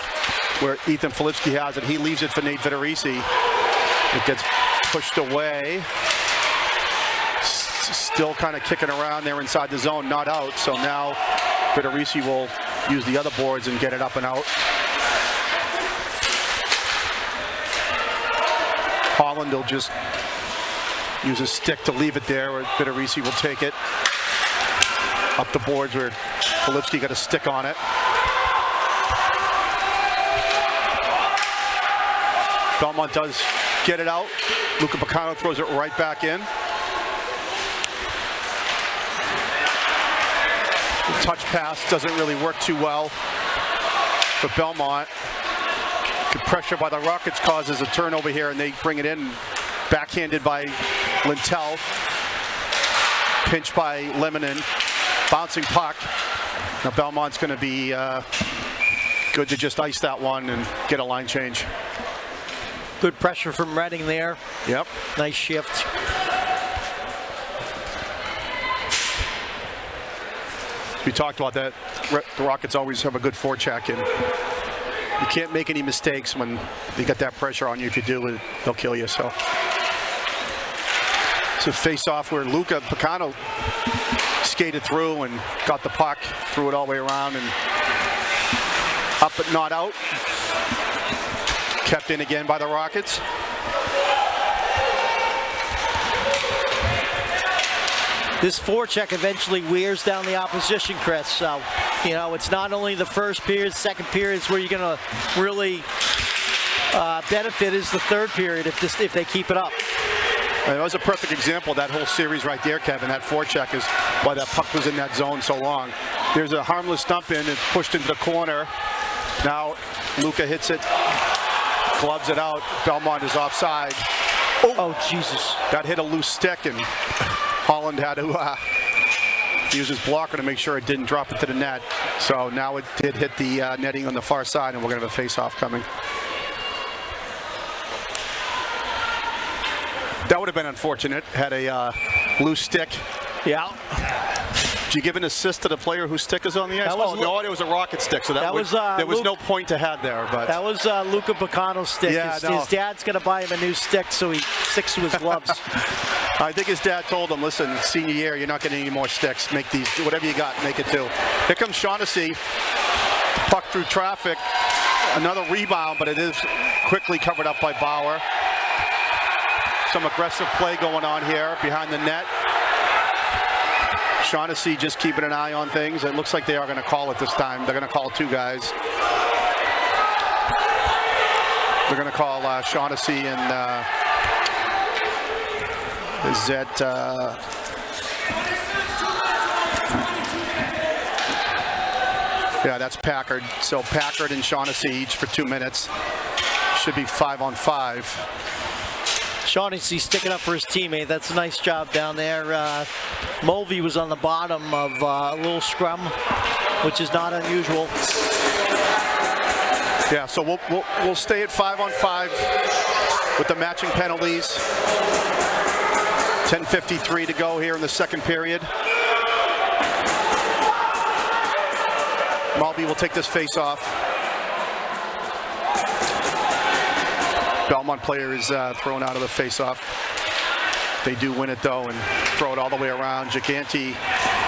where Ethan Filipski has it. He leaves it for Nate Vitorisi. It gets pushed away. Still kind of kicking around there inside the zone, not out. So now Vitorisi will use the other boards and get it up and out. Holland will just use a stick to leave it there, or Vitorisi will take it up the boards where Filipski got a stick on it. Belmont does get it out. Luca Picano throws it right back in. The touch pass doesn't really work too well for Belmont. The pressure by the Rockets causes a turnover here, and they bring it in. Backhanded by Lintel. Pinched by Lemonin. Bouncing puck. Now Belmont's going to be good to just ice that one and get a line change. Good pressure from Redding there. Yep. Nice shift. We talked about that. The Rockets always have a good forecheck, and you can't make any mistakes when they get that pressure on you. If you do, they'll kill you. So it's a face-off where Luca Picano skated through and got the puck, threw it all the way around, and up but not out. Kept in again by the Rockets. This forecheck eventually wears down the opposition, Chris. So, you know, it's not only the first period, second period is where you're going to really benefit is the third period if they keep it up. And that was a perfect example of that whole series right there, Kevin. That forecheck is why that puck was in that zone so long. There's a harmless dump in. It's pushed into the corner. Now Luca hits it, gloves it out. Belmont is offside. Oh, Jesus. That hit a loose stick, and Holland had to use his blocker to make sure it didn't drop into the net. So now it did hit the netting on the far side, and we're going to have a face-off coming. That would have been unfortunate, had a loose stick. Yeah. Did you give an assist to the player whose stick is on the ice? Oh, no, it was a Rocket stick, so there was no point to have there. But that was Luca Picano's stick. Yeah, his dad's going to buy him a new stick, so he sticks to his gloves. I think his dad told him, listen, senior year, you're not getting any more sticks. Make these, whatever you got, make it two. Here comes Shaughnessy. Puck through traffic. Another rebound, but it is quickly covered up by Bauer. Some aggressive play going on here behind the net. Shaughnessy just keeping an eye on things. It looks like they are going to call it this time. They're going to call two guys. They're going to call Shaughnessy and is that yeah, that's Packard. So Packard and Shaughnessy each for 2 minutes. Should be 5-on-5. Shaughnessy sticking up for his teammate. That's a nice job down there. Mulvey was on the bottom of a little scrum, which is not unusual. Yeah, so we'll stay at 5-on-5 with the matching penalties. 10:53 to go here in the second period. Mulvey will take this face off. Belmont player is thrown out of the face-off. They do win it, though, and throw it all the way around. Gigante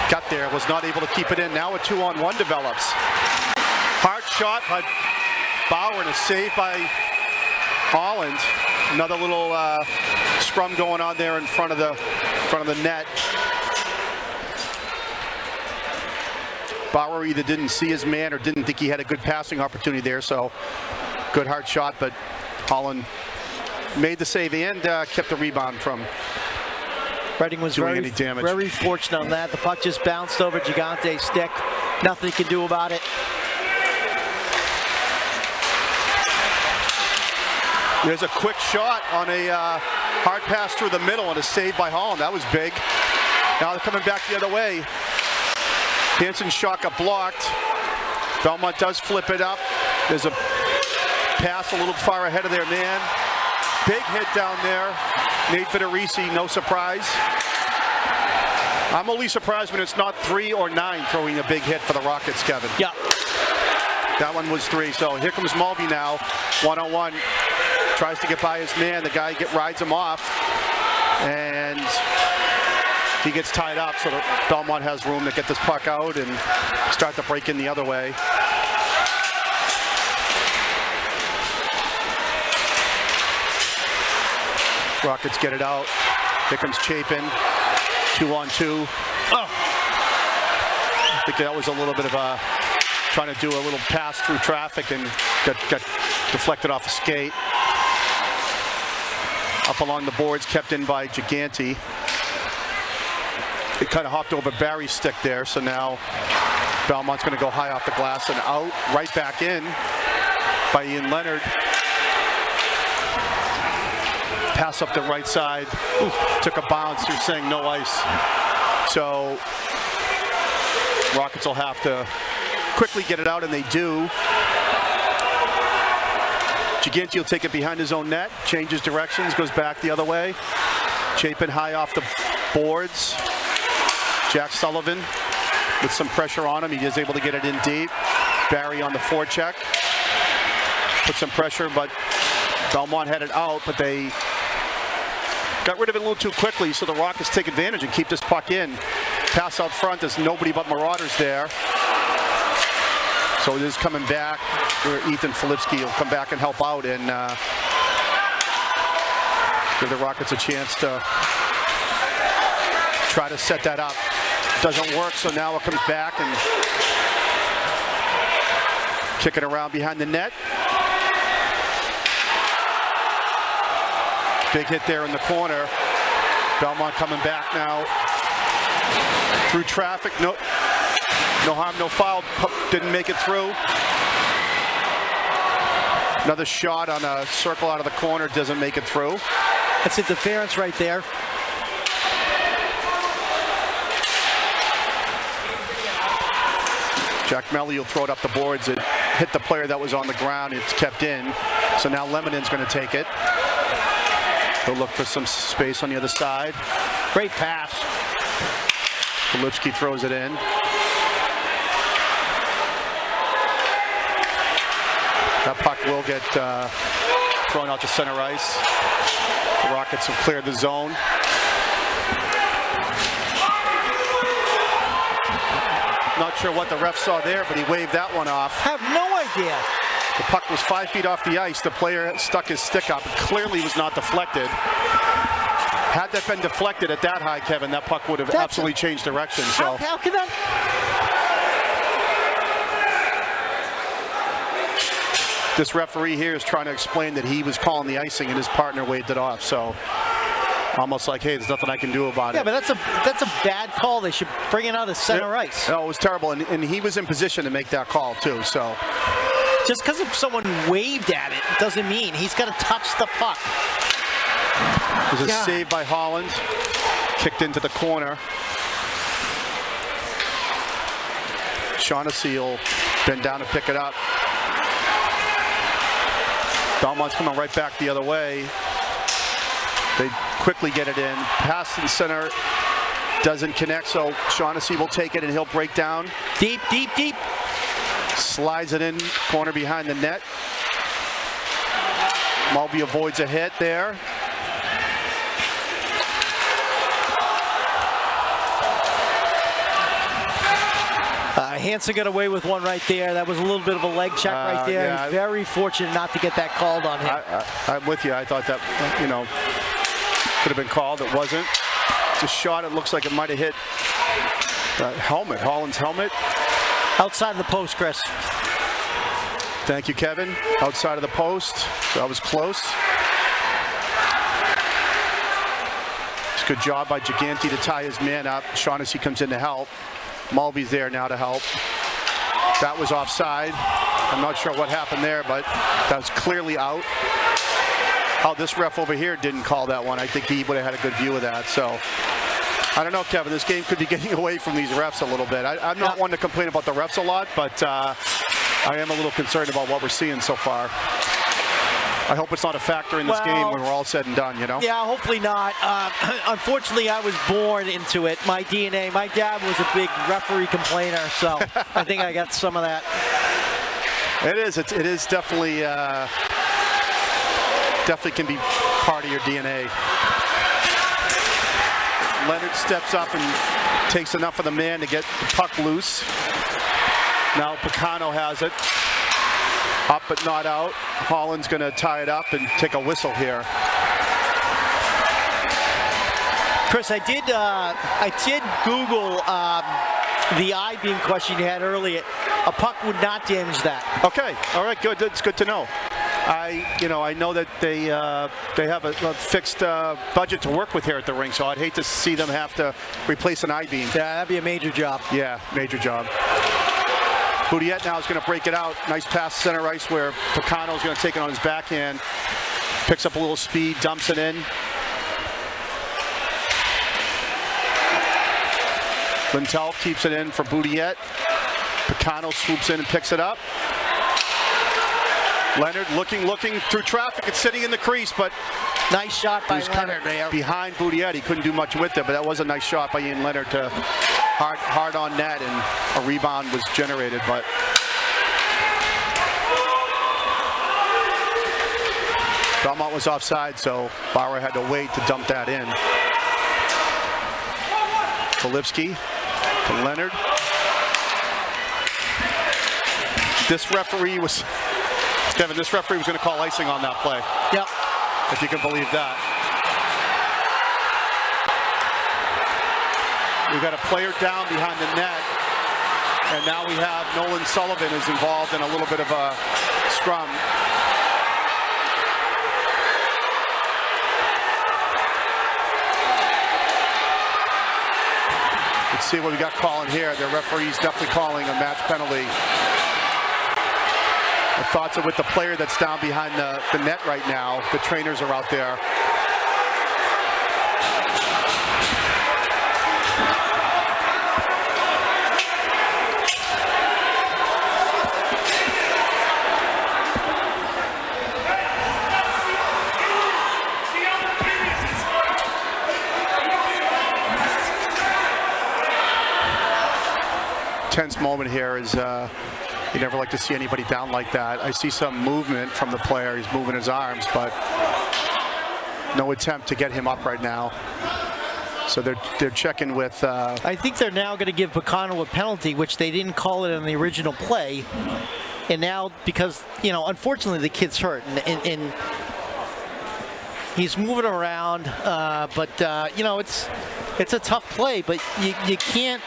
got there, was not able to keep it in. Now a 2-on-1 develops. Hard shot by Bauer and a save by Holland. Another little scrum going on there in front of the net. Bauer either didn't see his man or didn't think he had a good passing opportunity there, so good hard shot, but Holland made the save and kept the rebound from Redding was doing any damage. Very fortunate on that. The puck just bounced over Gigante's stick. Nothing he can do about it. There's a quick shot on a hard pass through the middle and a save by Holland. That was big. Now they're coming back the other way. Hansen's shot got blocked. Belmont does flip it up. There's a pass a little far ahead of their man. Big hit down there. Nate Federici, no surprise. I'm only surprised when it's not 3 or 9 throwing a big hit for the Rockets, Kevin. Yeah. That one was 3. So here comes Mulvey now, one-on-one. Tries to get by his man. The guy rides him off. And he gets tied up, so Belmont has room to get this puck out and start to break in the other way. Rockets get it out. Here comes Chapin. 2-on-2. Oh. I think that was a little bit of a trying to do a little pass through traffic and got deflected off a skate. Up along the boards, kept in by Gigante. It kind of hopped over Barry's stick there, so now Belmont's going to go high off the glass and out, right back in by Ian Leonard. Pass up the right side. Ooh, took a bounce through saying no ice. So Rockets will have to quickly get it out, and they do. Gigante will take it behind his own net, changes directions, goes back the other way. Chapin high off the boards. Jack Sullivan with some pressure on him. He is able to get it in deep. Barry on the forecheck. Put some pressure, but Belmont had it out, but they got rid of it a little too quickly, so the Rockets take advantage and keep this puck in. Pass out front, there's nobody but Marauders there. So it is coming back. Ethan Filipski will come back and help out and give the Rockets a chance to try to set that up. Doesn't work, so now it comes back and kick it around behind the net. Big hit there in the corner. Belmont coming back now through traffic. No harm, no foul. Didn't make it through. Another shot on a circle out of the corner, doesn't make it through. That's interference right there. Jack Melly will throw it up the boards. It hit the player that was on the ground. It's kept in. So now Lemonen's going to take it. He'll look for some space on the other side. Great pass. Filipski throws it in. That puck will get thrown out to center ice. The Rockets have cleared the zone. Not sure what the ref saw there, but he waved that one off. Have no idea. The puck was 5 feet off the ice. The player stuck his stick up. It clearly was not deflected. Had that been deflected at that high, Kevin, that puck would have absolutely changed direction. So How can that? this referee here is trying to explain that he was calling the icing and his partner waved it off. So almost like, hey, there's nothing I can do about it. Yeah, but that's a bad call. They should bring it out of center ice. No, it was terrible, and he was in position to make that call too. So just because someone waved at it doesn't mean he's got to touch the puck. It was a save by Holland, kicked into the corner. Shaughnessy will bend down to pick it up. Belmont's coming right back the other way. They quickly get it in. Pass to the center. Doesn't connect, so Shaughnessy will take it and he'll break down. Deep, deep, deep. Slides it in, corner behind the net. Mulvey avoids a hit there. Hansen got away with one right there. That was a little bit of a leg check right there. Yeah, He's very fortunate not to get that called on him. I'm with you. I thought that, could have been called. It wasn't. It's a shot. It looks like it might have hit helmet, Holland's helmet. Outside of the post, Chris. Thank you, Kevin. Outside of the post. So that was close. It's a good job by Gigante to tie his man up. Shaughnessy comes in to help. Mulvey's there now to help. That was offside. I'm not sure what happened there, but that was clearly out. how this ref over here didn't call that one. I think he would have had a good view of that. So I don't know, Kevin. This game could be getting away from these refs a little bit. I'm not one to complain about the refs a lot, but I am a little concerned about what we're seeing so far. I hope it's not a factor in this game when we're all said and done, you know? Yeah, hopefully not. Unfortunately, I was born into it. My DNA, my dad was a big referee complainer, so I think I got some of that. It is. It is definitely can be part of your DNA. Leonard steps up and takes enough of the man to get the puck loose. Now Picano has it. Up but not out. Holland's going to tie it up and take a whistle here. Chris, I did Google the I-beam question you had earlier. A puck would not damage that. Okay, all right, good. That's good to know. I know that they have a fixed budget to work with here at the rink, so I'd hate to see them have to replace an I-beam. Yeah, that'd be a major job. Yeah, major job. Boudiette now is going to break it out. Nice pass center ice where Picano's going to take it on his backhand. Picks up a little speed, dumps it in. Lintel keeps it in for Boudiette. Picano swoops in and picks it up. Leonard looking through traffic and sitting in the crease, but nice shot by Leonard Leonard there. Behind Boudiette. He couldn't do much with it, but that was a nice shot by Ian Leonard to hard on net, and a rebound was generated, but Belmont was offside, so Bauer had to wait to dump that in. Filipski to Leonard. This referee was going to call icing on that play. Yep. If you can believe that. We've got a player down behind the net, and now we have Nolan Sullivan is involved in a little bit of a scrum. Let's see what we got calling here. The referee's definitely calling a match penalty. The thoughts are with the player that's down behind the net right now. The trainers are out there. Tense moment here is you never like to see anybody down like that. I see some movement from the player. He's moving his arms, but no attempt to get him up right now. So they're checking with. I think they're now going to give Picano a penalty, which they didn't call it in the original play. And now, because unfortunately the kid's hurt, and he's moving around, but it's a tough play, but you can't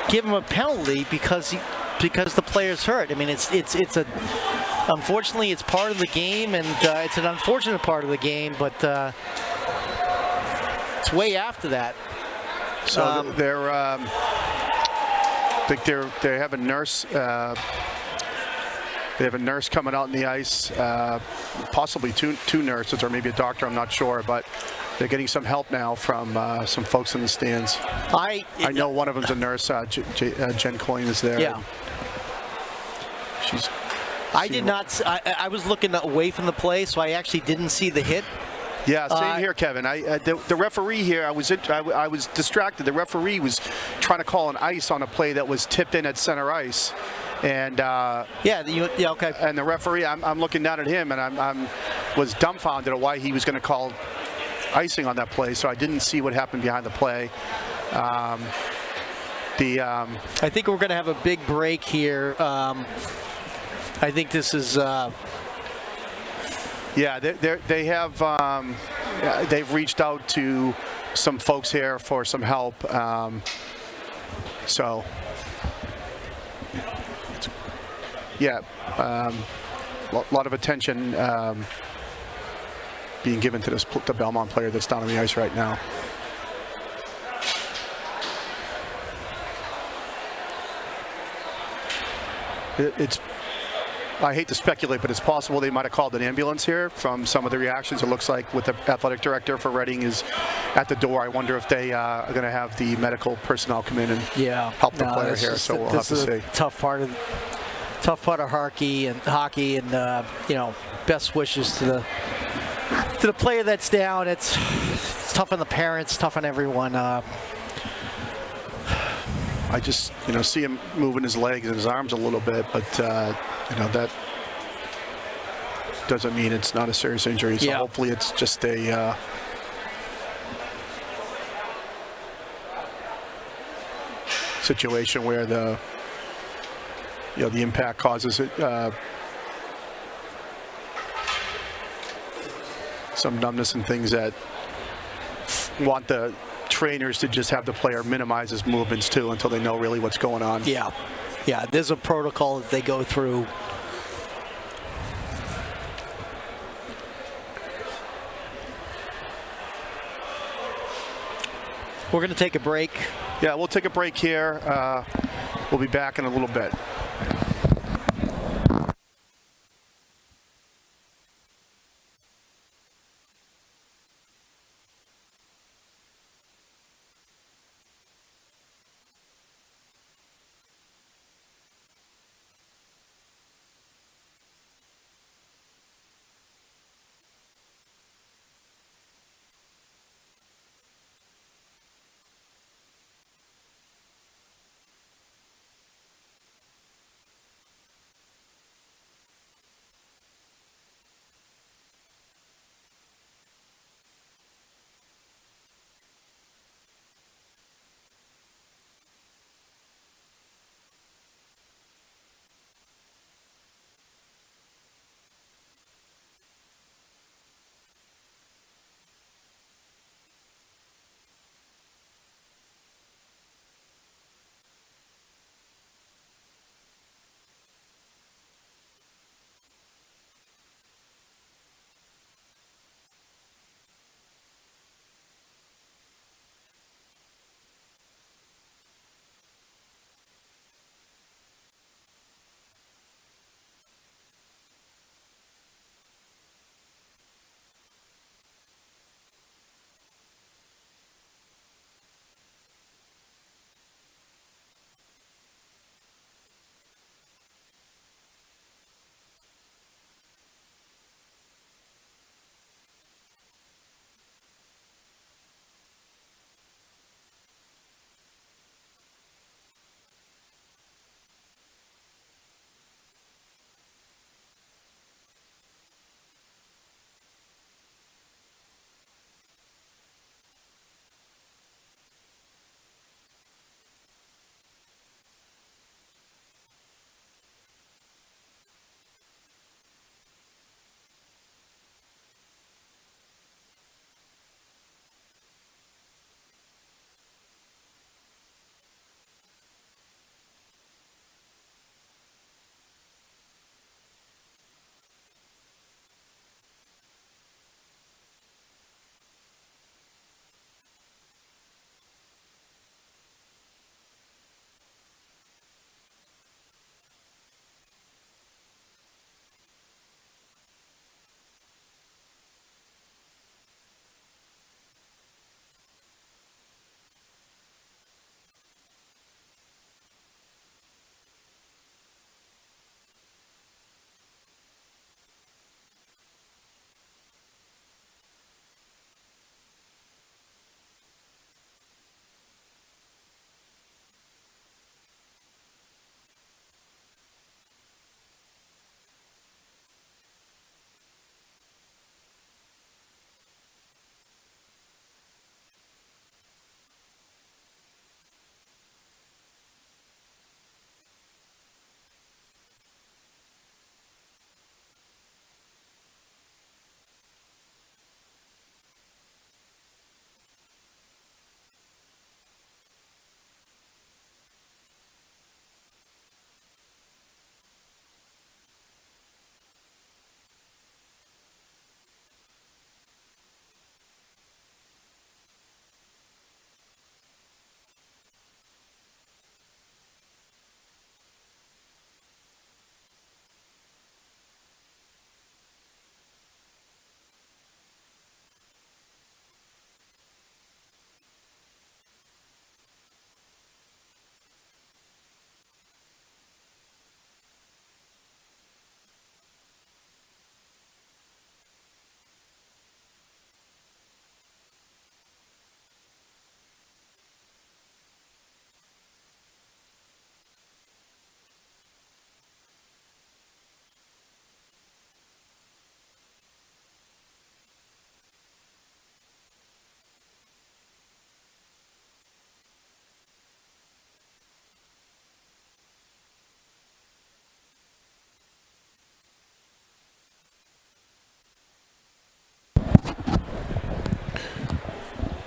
give him a penalty because the player's hurt. I mean, unfortunately it's part of the game, and it's an unfortunate part of the game, but it's way after that. So I think they have a nurse. They have a nurse coming out on the ice, possibly two nurses or maybe a doctor. I'm not sure, but they're getting some help now from some folks in the stands. I know one of them's a nurse. Jen Coyne is there. Yeah. I was looking away from the play, so I actually didn't see the hit. Yeah, same here, Kevin. The referee here, I was distracted. The referee was trying to call an ice on a play that was tipped in at center ice. And okay. And the referee, I'm looking down at him, and I was dumbfounded at why he was going to call icing on that play. So I didn't see what happened behind the play. I think we're going to have a big break here. I think this is. Yeah, they have. They've reached out to some folks here for some help. So. Yeah, a lot of attention being given to the Belmont player that's down on the ice right now. I hate to speculate, but it's possible they might have called an ambulance here from some of the reactions. It looks like with the athletic director for Reading is at the door. I wonder if they are going to have the medical personnel come in and help the player here. So we'll have to see. Tough part of hockey, and best wishes to the player that's down. It's tough on the parents, tough on everyone. I just, see him moving his legs and his arms a little bit, but, that doesn't mean it's not a serious injury. So hopefully it's just a situation where the impact causes it, some numbness and things that want the trainers to just have the player minimize his movements too until they know really what's going on. Yeah, there's a protocol that they go through. We're going to take a break. Yeah, we'll take a break here. We'll be back in a little bit.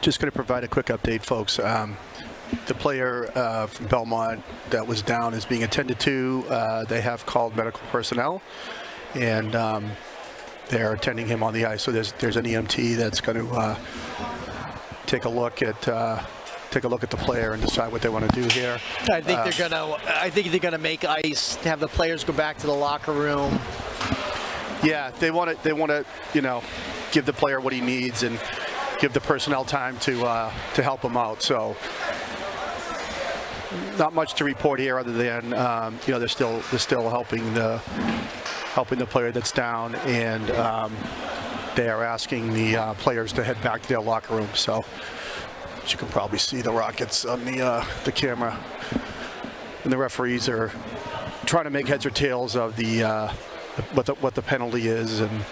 Just going to provide a quick update, folks. The player from Belmont that was down is being attended to. They have called medical personnel, and they're attending him on the ice. So there's an EMT that's going to take a look at the player and decide what they want to do here. I think they're gonna make ice, have the players go back to the locker room. Yeah, they want to give the player what he needs and give the personnel time to help him out. So not much to report here other than they're still helping the player that's down, and they are asking the players to head back to their locker room. So as you can probably see the Rockets on the camera, and the referees are trying to make heads or tails of what the penalty is, and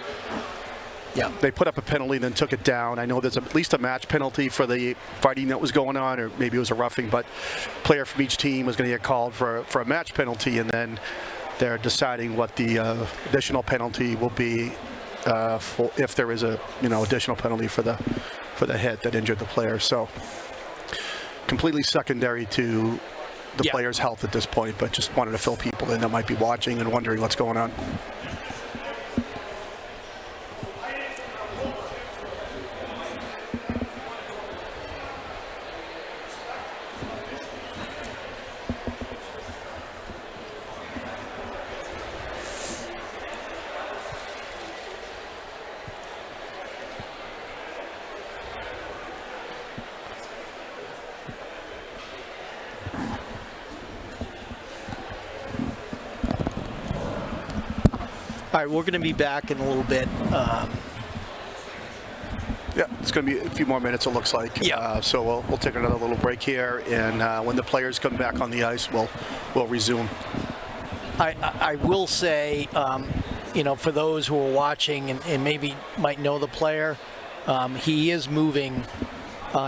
yeah, they put up a penalty, then took it down. I know there's at least a match penalty for the fighting that was going on, or maybe it was a roughing, but a player from each team was going to get called for a match penalty, and then they're deciding what the additional penalty will be if there is a additional penalty for the hit that injured the player. So completely secondary to the player's health at this point, but just wanted to fill people in that might be watching and wondering what's going on. All right, we're going to be back in a little bit. Yeah, it's going to be a few more minutes, it looks like. Yeah. So we'll take another little break here, and when the players come back on the ice, we'll resume. I will say, for those who are watching and maybe might know the player, he is moving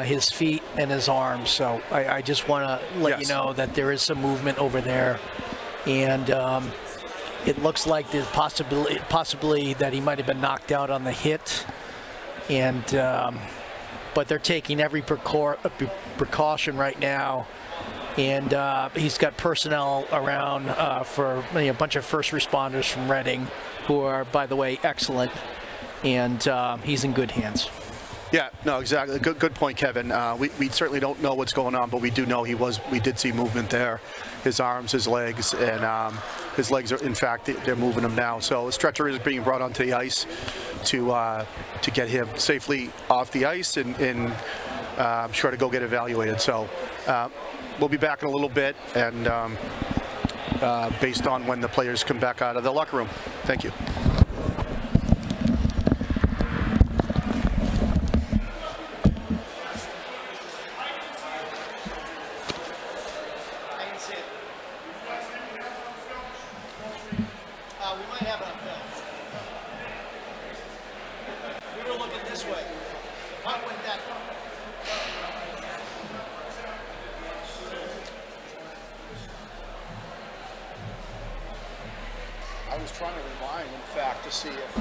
his feet and his arms. So I just want to let you know that there is some movement over there, and it looks like there's possibly that he might have been knocked out on the hit, and but they're taking every precaution right now, and he's got personnel around for a bunch of first responders from Reading, who are, by the way, excellent, and he's in good hands. Yeah, no, exactly. Good point, Kevin. We certainly don't know what's going on, but we do know we did see movement there. His arms, his legs, and his legs are, in fact, they're moving him now. So a stretcher is being brought onto the ice to get him safely off the ice and I'm sure to go get evaluated. So we'll be back in a little bit, and based on when the players come back out of the locker room. Thank you. I was trying to rewind, in fact, to see if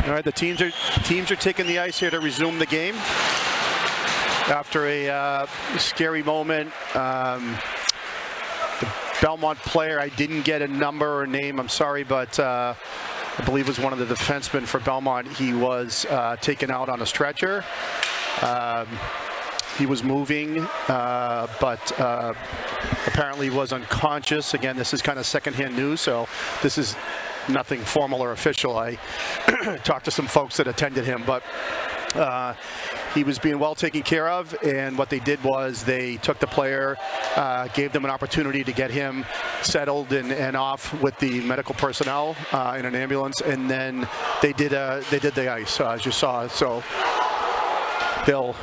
All right, the teams are taking the ice here to resume the game after a scary moment. The Belmont player, I didn't get a number or name, I'm sorry, but I believe was one of the defensemen for Belmont. He was taken out on a stretcher. He was moving, but apparently was unconscious. Again, this is kind of secondhand news, so this is nothing formal or official. I talked to some folks that attended him, but he was being well taken care of, and what they did was they took the player, gave them an opportunity to get him settled and off with the medical personnel in an ambulance, and then they did the ice, as you saw. So they'll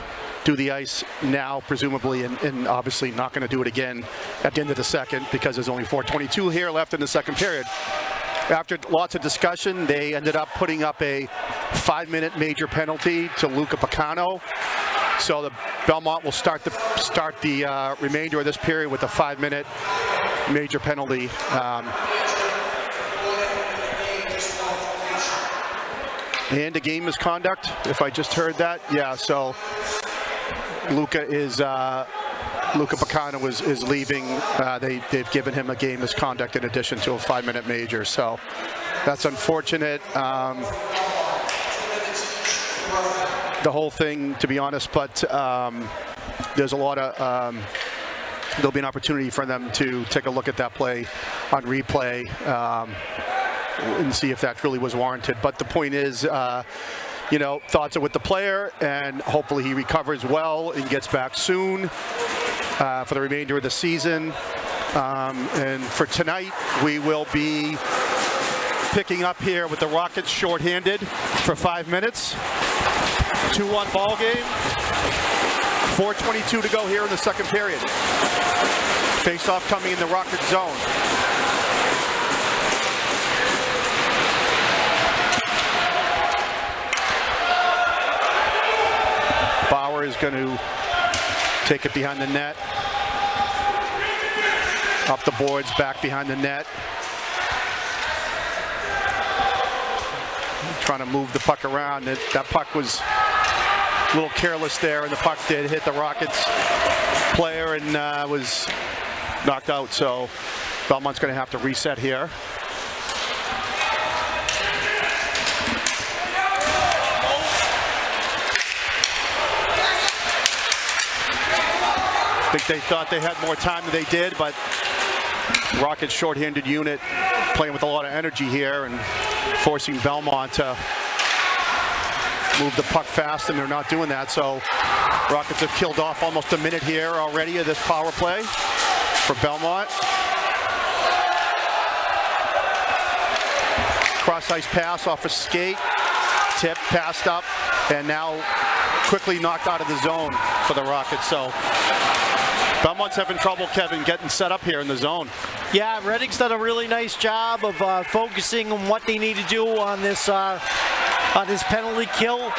do the ice now, presumably, and obviously not going to do it again at the end of the second because there's only 4:22 here left in the second period. After lots of discussion, they ended up putting up a 5-minute major penalty to Luca Picano. So the Belmont will start the remainder of this period with a 5-minute major penalty. And a game misconduct, if I just heard that. Yeah, so Luca Picano is leaving. They've given him a game misconduct in addition to a 5-minute major, so that's unfortunate. The whole thing, to be honest, but there's a lot of there'll be an opportunity for them to take a look at that play on replay and see if that really was warranted. But the point is, you know, thoughts are with the player, and hopefully he recovers well and gets back soon for the remainder of the season. And for tonight, we will be picking up here with the Rockets shorthanded for 5 minutes. 2-1 ball game. 4:22 to go here in the second period. Face-off coming in the Rockets zone. Bauer is going to take it behind the net. Up the boards, back behind the net. Trying to move the puck around. That puck was a little careless there, and the puck did hit the Rockets player and was knocked out. So Belmont's going to have to reset here. I think they thought they had more time than they did, but Rockets shorthanded unit playing with a lot of energy here and forcing Belmont to move the puck fast, and they're not doing that. So Rockets have killed off almost a minute here already of this power play for Belmont. Cross-ice pass off a skate, tip, passed up, and now quickly knocked out of the zone for the Rockets. So Belmont's having trouble, Kevin, getting set up here in the zone. Yeah, Redding's done a really nice job of focusing on what they need to do on this penalty kill.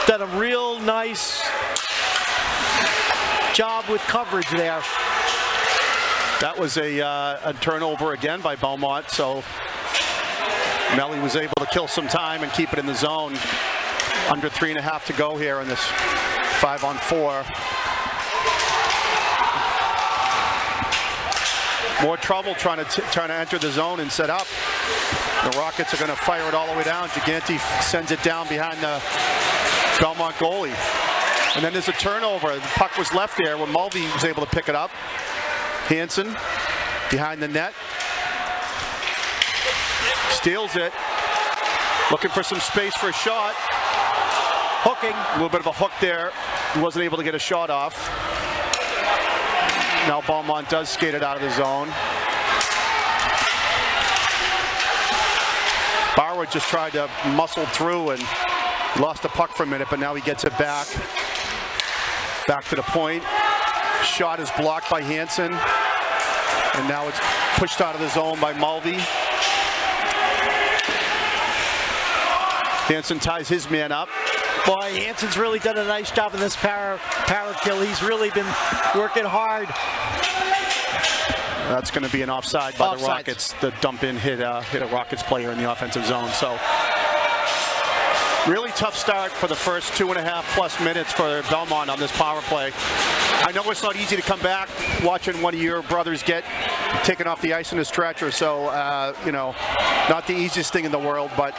Done a real nice job with coverage there. That was a turnover again by Belmont, so Melly was able to kill some time and keep it in the zone. Under 3.5 to go here in this 5-on-4. More trouble trying to enter the zone and set up. The Rockets are going to fire it all the way down. Gigante sends it down behind the Belmont goalie. And then there's a turnover. The puck was left there when Mulvey was able to pick it up. Hansen behind the net. Steals it. Looking for some space for a shot. Hooking. A little bit of a hook there. He wasn't able to get a shot off. Now Belmont does skate it out of the zone. Bauer just tried to muscle through and lost the puck for a minute, but now he gets it back. Back to the point. Shot is blocked by Hansen. And now it's pushed out of the zone by Mulvey. Hansen ties his man up. Boy, Hansen's really done a nice job in this power kill. He's really been working hard. That's going to be an offside by the Rockets. The dump in hit a Rockets player in the offensive zone. So really tough start for the first 2.5+ minutes for Belmont on this power play. I know it's not easy to come back watching one of your brothers get taken off the ice in a stretcher. So, you know, not the easiest thing in the world, but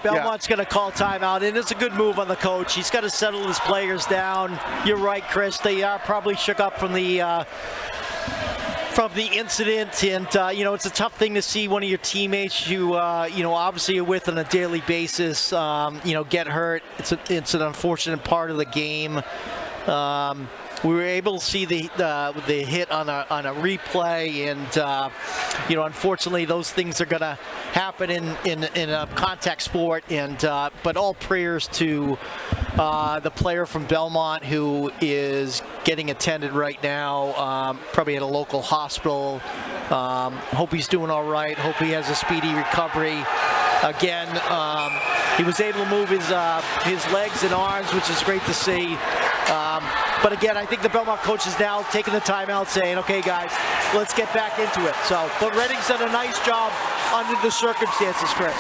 Belmont's going to call timeout, and it's a good move on the coach. He's got to settle his players down. You're right, Chris. They are probably shook up from the incident, and you know, it's a tough thing to see one of your teammates you you know, obviously you're with on a daily basis, you know, get hurt. It's an unfortunate part of the game. We were able to see the hit on a replay, and you know, unfortunately, those things are going to happen in a contact sport. And but all prayers to the player from Belmont who is getting attended right now, probably at a local hospital. Hope he's doing all right. Hope he has a speedy recovery. Again, he was able to move his legs and arms, which is great to see. But again, I think the Belmont coach is now taking the timeout, saying, "Okay, guys, let's get back into it." So, but Redding's done a nice job under the circumstances, Chris.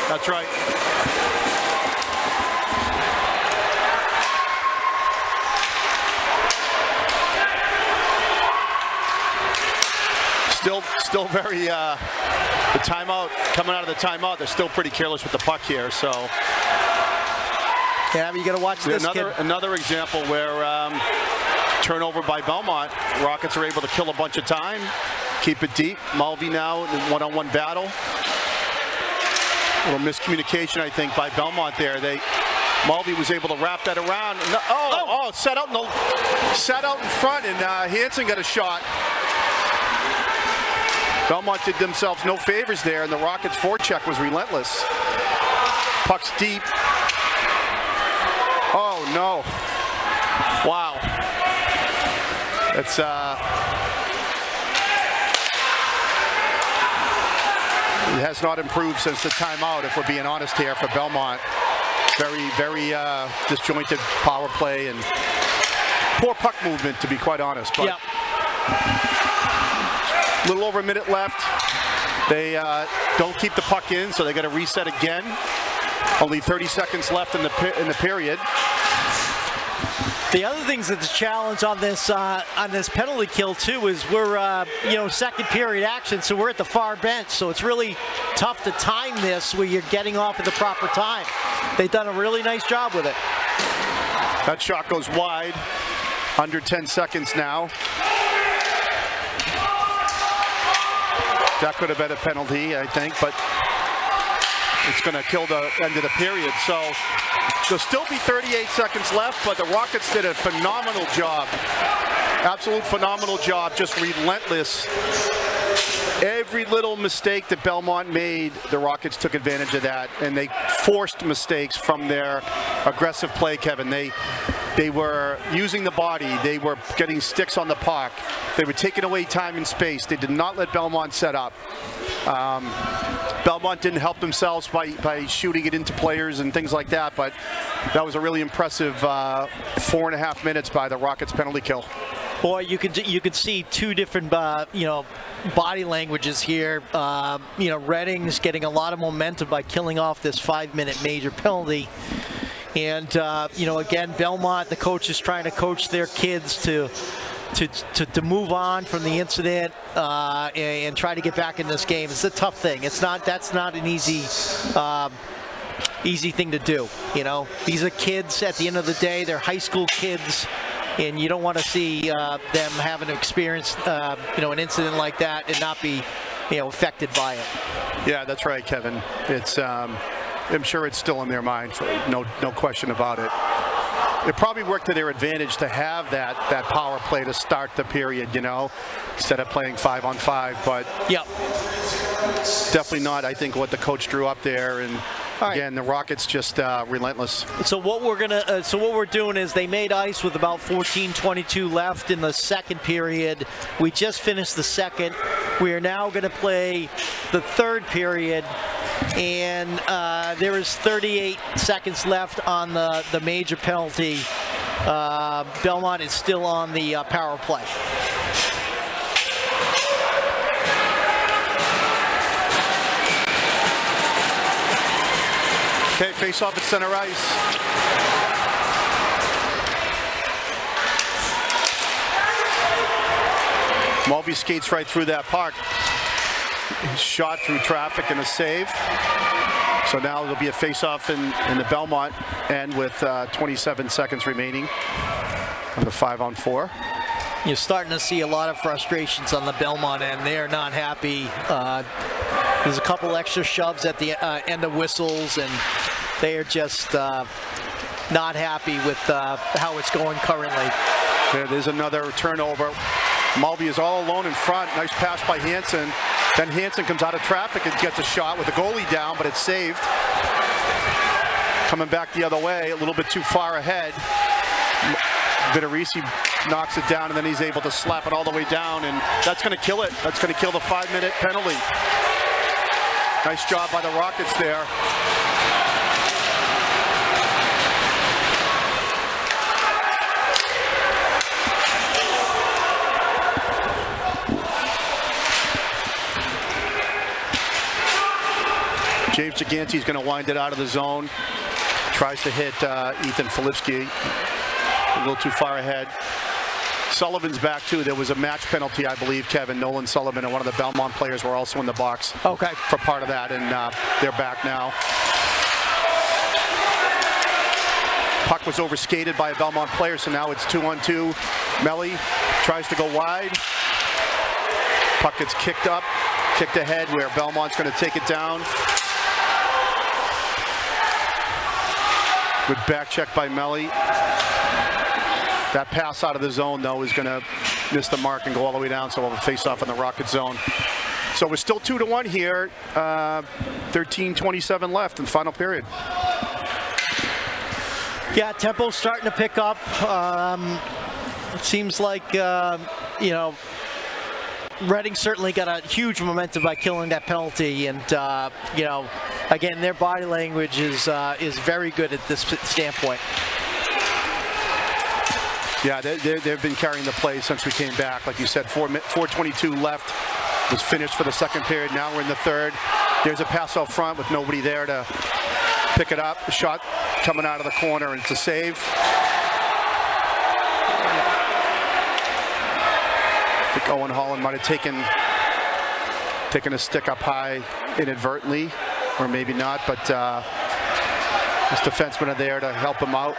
That's right. Still very, the timeout, coming out of the timeout, they're still pretty careless with the puck here, so. Yeah, but you got to watch this, Another example where turnover by Belmont, Rockets are able to kill a bunch of time, keep it deep. Mulvey now in one-on-one battle. A little miscommunication, I think, by Belmont there. Mulvey was able to wrap that around. Set out in front, and Hansen got a shot. Belmont did themselves no favors there, and the Rockets' forecheck was relentless. Puck's deep. Oh, no. Wow. It's, it has not improved since the timeout, if we're being honest here, for Belmont. Very disjointed power play and poor puck movement, to be quite honest. But a little over a minute left. They don't keep the puck in, so they got to reset again. Only 30 seconds left in the period. The other things that's a challenge on this penalty kill too is we're you know, second period action, so we're at the far bench, so it's really tough to time this where you're getting off at the proper time. They've done a really nice job with it. That shot goes wide. Under 10 seconds now. That could have been a penalty, I think, but it's going to kill the end of the period. So there'll still be 38 seconds left, but the Rockets did a phenomenal job. Absolute phenomenal job, just relentless. Every little mistake that Belmont made, the Rockets took advantage of that, and they forced mistakes from their aggressive play, Kevin. They were using the body. They were getting sticks on the puck. They were taking away time and space. They did not let Belmont set up. Belmont didn't help themselves by shooting it into players and things like that, but that was a really impressive 4.5 minutes by the Rockets penalty kill. Boy, you could see two different body languages here. Reading's getting a lot of momentum by killing off this 5-minute major penalty. And again, Belmont, the coach is trying to coach their kids to move on from the incident and try to get back in this game. It's a tough thing. That's not an easy thing to do. These are kids at the end of the day. They're high school kids, and you don't want to see them having to experience an incident like that and not be affected by it. Yeah, that's right, Kevin. It's I'm sure it's still in their mind, no question about it. It probably worked to their advantage to have that power play to start the period, instead of playing 5-on-5. But yeah, definitely not, I think, what the coach drew up there. And again, the Rockets just relentless. So what we're doing is they made ice with about 14:22 left in the second period. We just finished the second. We are now going to play the third period. And there is 38 seconds left on the major penalty. Belmont is still on the power play. Okay, face off at center ice. Mulvey skates right through that puck. Shot through traffic and a save. So now there'll be a face-off in the Belmont end with 27 seconds remaining on the 5-on-4. You're starting to see a lot of frustrations on the Belmont end. They are not happy. There's a couple extra shoves at the end of whistles, and they are just not happy with how it's going currently. There's another turnover. Mulvey is all alone in front. Nice pass by Hansen. Then Hansen comes out of traffic and gets a shot with the goalie down, but it's saved. Coming back the other way, a little bit too far ahead. Vitorisi knocks it down, and then he's able to slap it all the way down, and that's going to kill it. That's going to kill the 5-minute penalty. Nice job by the Rockets there. James Gigante's going to wind it out of the zone. Tries to hit Ethan Filipski. A little too far ahead. Sullivan's back too. There was a match penalty, I believe, Kevin. Nolan Sullivan and one of the Belmont players were also in the box for part of that, and they're back now. Puck was overskated by a Belmont player, so now it's 2-on-2. Melly tries to go wide. Puck gets kicked ahead where Belmont's going to take it down. Good back check by Melly. That pass out of the zone, though, is going to miss the mark and go all the way down, so we'll have a face-off in the Rocket zone. So we're still 2-1 here. 13:27 left in the final period. Yeah, tempo's starting to pick up. It seems like, Reading certainly got a huge momentum by killing that penalty, and again, their body language is very good at this standpoint. Yeah, they've been carrying the play since we came back. Like you said, 4:22 left was finished for the second period. Now we're in the third. There's a pass out front with nobody there to pick it up. A shot coming out of the corner, and it's a save. I think Owen Holland might have taken a stick up high inadvertently, or maybe not, but his defensemen are there to help him out.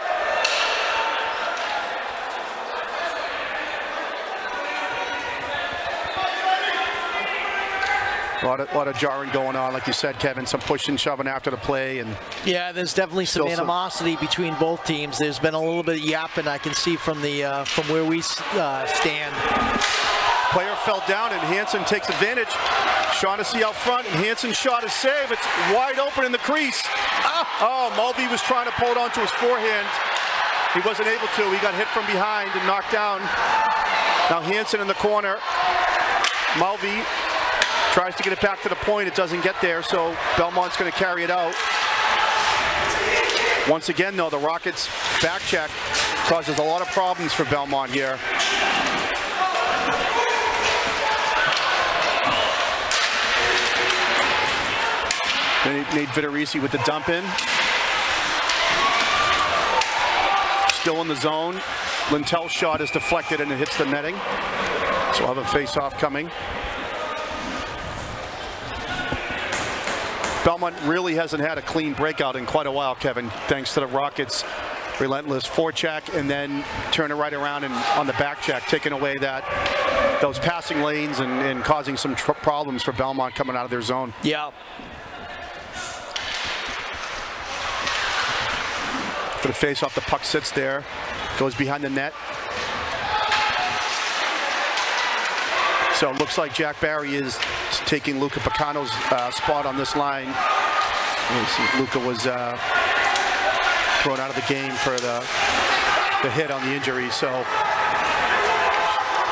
A lot of jarring going on, like you said, Kevin. Some pushing, shoving after the play, and yeah, there's definitely some animosity between both teams. There's been a little bit of yapping I can see from where we stand. Player fell down, and Hansen takes advantage. Shaughnessy out front, and Hansen's shot is saved. It's wide open in the crease. Oh, Mulvey was trying to pull it onto his forehand. He wasn't able to. He got hit from behind and knocked down. Now Hansen in the corner. Mulvey tries to get it back to the point. It doesn't get there, so Belmont's going to carry it out. Once again, though, the Rockets' back check causes a lot of problems for Belmont here. Nate Vitorisi with the dump in. Still in the zone. Lintel's shot is deflected and it hits the netting. So we'll have a face-off coming. Belmont really hasn't had a clean breakout in quite a while, Kevin, thanks to the Rockets' relentless forecheck and then turn it right around and on the back check, taking away those passing lanes and causing some problems for Belmont coming out of their zone. Yeah. For the face-off, the puck sits there, goes behind the net. So it looks like Jack Barry is taking Luca Picano's spot on this line. Luca was thrown out of the game for the hit on the injury. So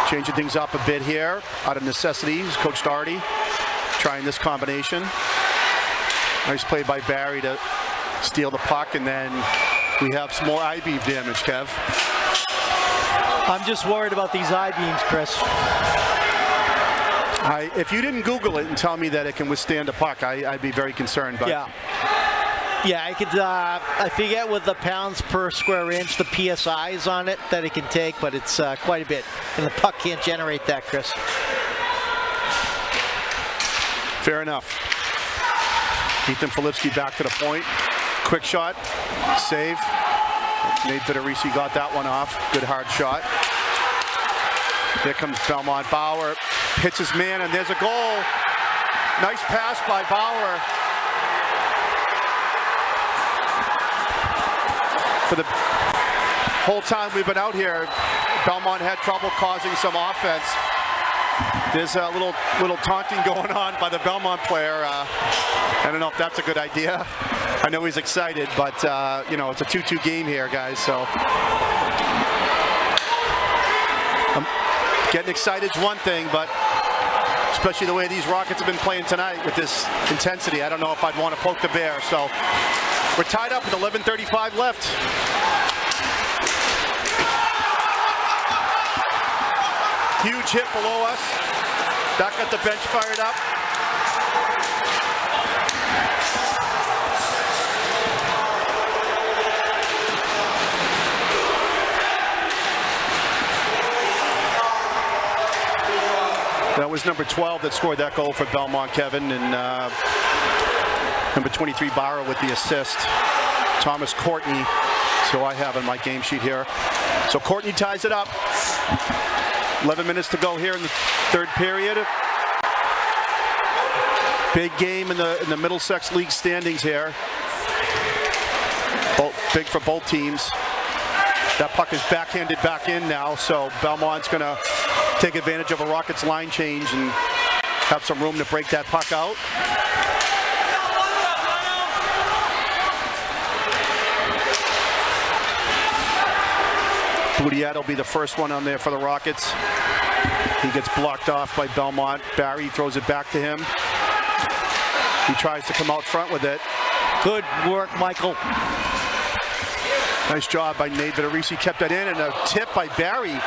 changing things up a bit here out of necessity. Coach Doherty trying this combination. Nice play by Barry to steal the puck, and then we have some more I-beam damage, Kev. I'm just worried about these I-beams, Chris. If you didn't Google it and tell me that it can withstand a puck, I'd be very concerned. But yeah, I could. I forget what the pounds per square inch, the PSI is on it that it can take, but it's quite a bit, and the puck can't generate that, Chris. Fair enough. Ethan Filipski back to the point. Quick shot, save. Nate Vitorisi got that one off. Good hard shot. Here comes Belmont. Bauer hits his man, and there's a goal. Nice pass by Bauer. For the whole time we've been out here, Belmont had trouble causing some offense. There's a little taunting going on by the Belmont player. I don't know if that's a good idea. I know he's excited, but you know, it's a 2-2 game here, guys. So getting excited is one thing, but especially the way these Rockets have been playing tonight with this intensity, I don't know if I'd want to poke the bear. So we're tied up with 11:35 left. Huge hit below us. That got the bench fired up. That was number 12 that scored that goal for Belmont, Kevin, and number 23 Barra with the assist. Thomas Courtney, so I have in my game sheet here. So Courtney ties it up. 11 minutes to go here in the third period. Big game in the Middlesex League standings here. Big for both teams. That puck is backhanded back in now, so Belmont's going to take advantage of a Rockets line change and have some room to break that puck out. Boudiette will be the first one on there for the Rockets. He gets blocked off by Belmont. Barry throws it back to him. He tries to come out front with it. Good work, Michael. Nice job by Nate Vitorisi. Kept that in, and a tip by Barry.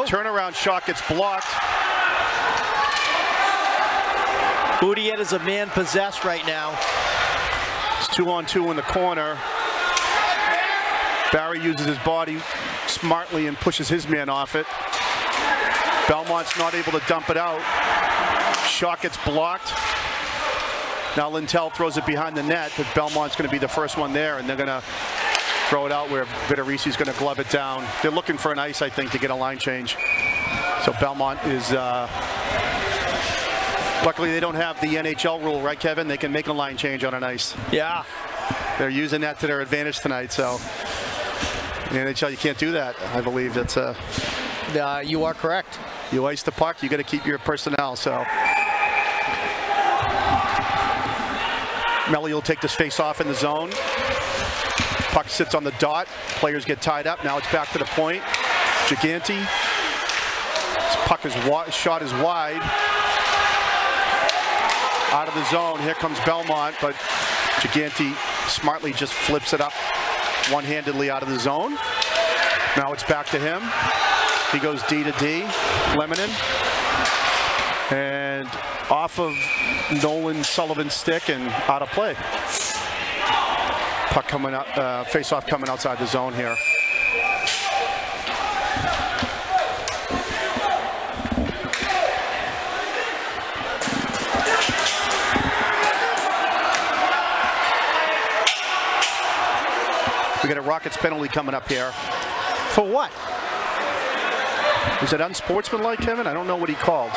Turnaround shot gets blocked. Boudiette is a man possessed right now. It's 2-on-2 in the corner. Barry uses his body smartly and pushes his man off it. Belmont's not able to dump it out. Shot gets blocked. Now Lintel throws it behind the net, but Belmont's going to be the first one there, and they're going to throw it out where Vitorisi's going to glove it down. They're looking for an ice, I think, to get a line change. So Belmont is... luckily, they don't have the NHL rule, right, Kevin? They can make a line change on an ice. Yeah. They're using that to their advantage tonight, so... In the NHL, you can't do that. I believe that's you are correct. You ice the puck, you got to keep your personnel. So Melly will take this face off in the zone. Puck sits on the dot. Players get tied up. Now it's back to the point. Gigante. This puck is shot is wide. Out of the zone. Here comes Belmont, but Gigante smartly just flips it up one-handedly out of the zone. Now it's back to him. He goes D to D. Lemonin. And off of Nolan Sullivan's stick and out of play. Puck coming out, face-off coming outside the zone here. We got a Rockets penalty coming up here. For what? Is it unsportsmanlike, Kevin? I don't know what he called.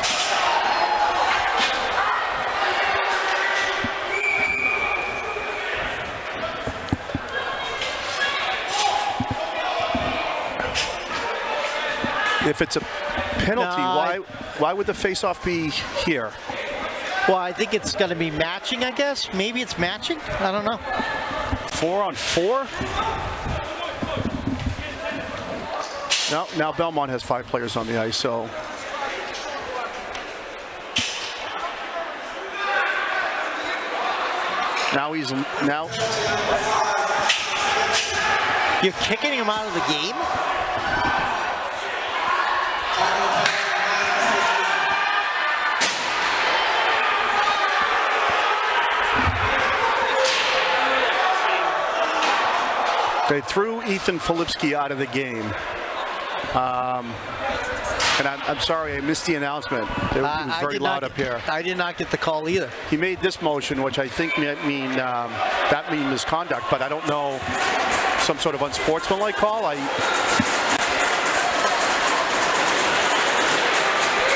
If it's a penalty, No, why would the face-off be here? Well, I think it's going to be matching, I guess. Maybe it's matching? I don't know. 4-on-4? No, now Belmont has 5 players on the ice, so. Now. You're kicking him out of the game? They threw Ethan Filipski out of the game. And I'm sorry, I missed the announcement. It was very loud up here. I did not get the call either. He made this motion, which I think might mean that means misconduct, but I don't know, some sort of unsportsmanlike call.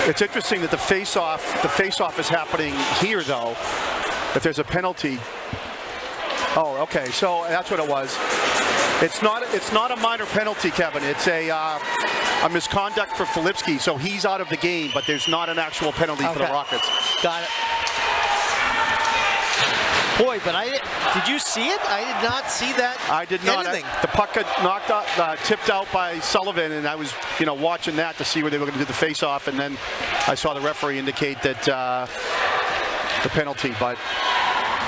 It's interesting that the face-off is happening here, though. If there's a penalty. Oh, okay. So that's what it was. It's not a minor penalty, Kevin. It's a misconduct for Filipski, so he's out of the game, but there's not an actual penalty for the Rockets. Got it. Boy, but did you see it? I did not see that. I did not. The puck got knocked out, tipped out by Sullivan, and I was, watching that to see where they were going to do the face-off, and then I saw the referee indicate that the penalty, but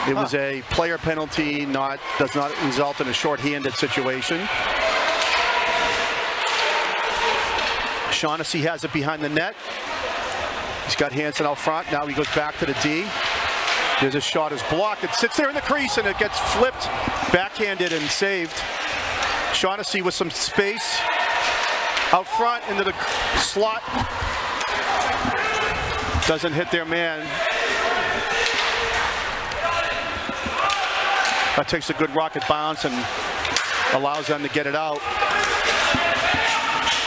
it was a player penalty, does not result in a shorthanded situation. Shaughnessy has it behind the net. He's got Hansen out front. Now he goes back to the D. There's a shot is blocked. It sits there in the crease and it gets flipped, backhanded and saved. Shaughnessy with some space out front into the slot. Doesn't hit their man. That takes a good rocket bounce and allows them to get it out.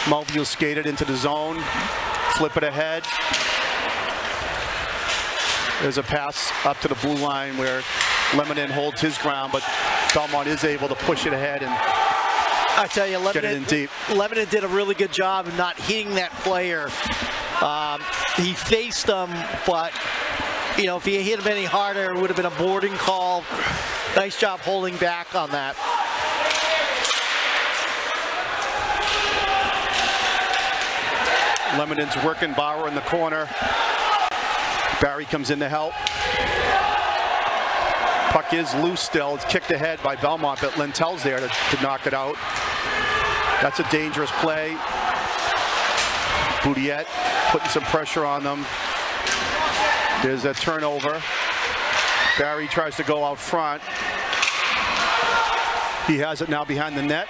Mulvey skated into the zone, flip it ahead. There's a pass up to the blue line where Lemonin holds his ground, but Belmont is able to push it ahead and I tell you, get it in deep. Lemonin did a really good job of not hitting that player. He faced him, but if he hit him any harder, it would have been a boarding call. Nice job holding back on that. Lemonin's working Bauer in the corner. Barry comes in to help. Puck is loose still. It's kicked ahead by Belmont, but Lentell's there to knock it out. That's a dangerous play. Boudiette putting some pressure on them. There's a turnover. Barry tries to go out front. He has it now behind the net.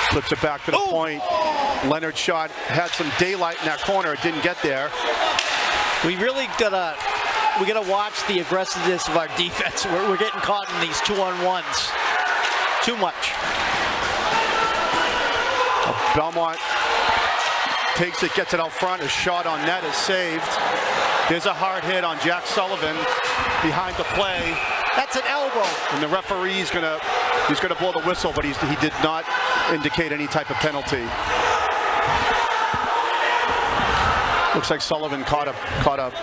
Flips it back to the point. Leonard's shot had some daylight in that corner. It didn't get there. We really gotta watch the aggressiveness of our defense. We're getting caught in these 2-on-1s. Too much. Belmont takes it, gets it out front. A shot on net is saved. There's a hard hit on Jack Sullivan behind the play. That's an elbow. And the referee's he's gonna blow the whistle, but he did not indicate any type of penalty. Looks like Sullivan caught a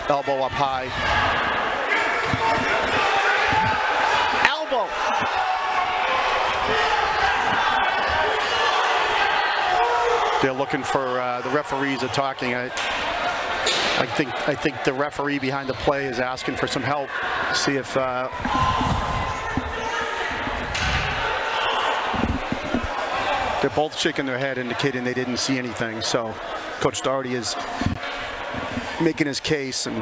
elbow up high. Elbow. They're looking for the referees are talking. I think the referee behind the play is asking for some help. See if they're both shaking their head, indicating they didn't see anything. So Coach Doherty is making his case. And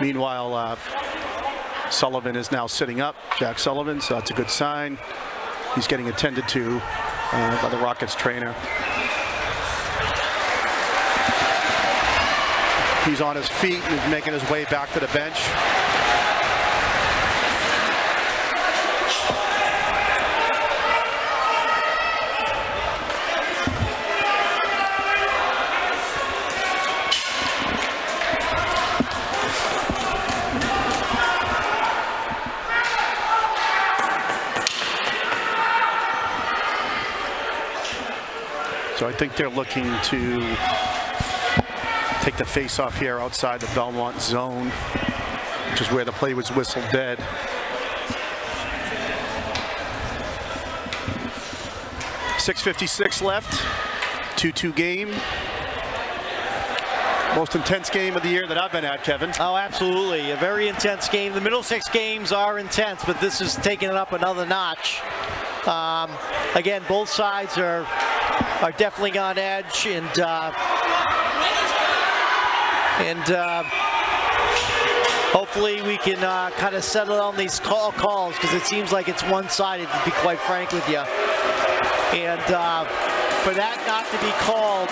meanwhile, Sullivan is now sitting up, Jack Sullivan, so that's a good sign. He's getting attended to by the Rockets trainer. He's on his feet and making his way back to the bench. So I think they're looking to take the face-off here outside the Belmont zone, which is where the play was whistled dead. .656 left, 2-2 game. Most intense game of the year that I've been at, Kevin. Oh, absolutely. A very intense game. The middle 6 games are intense, but this is taking it up another notch. Again, both sides are definitely on edge, and hopefully we can kind of settle on these calls, because it seems like it's one-sided, to be quite frank with you. And for that not to be called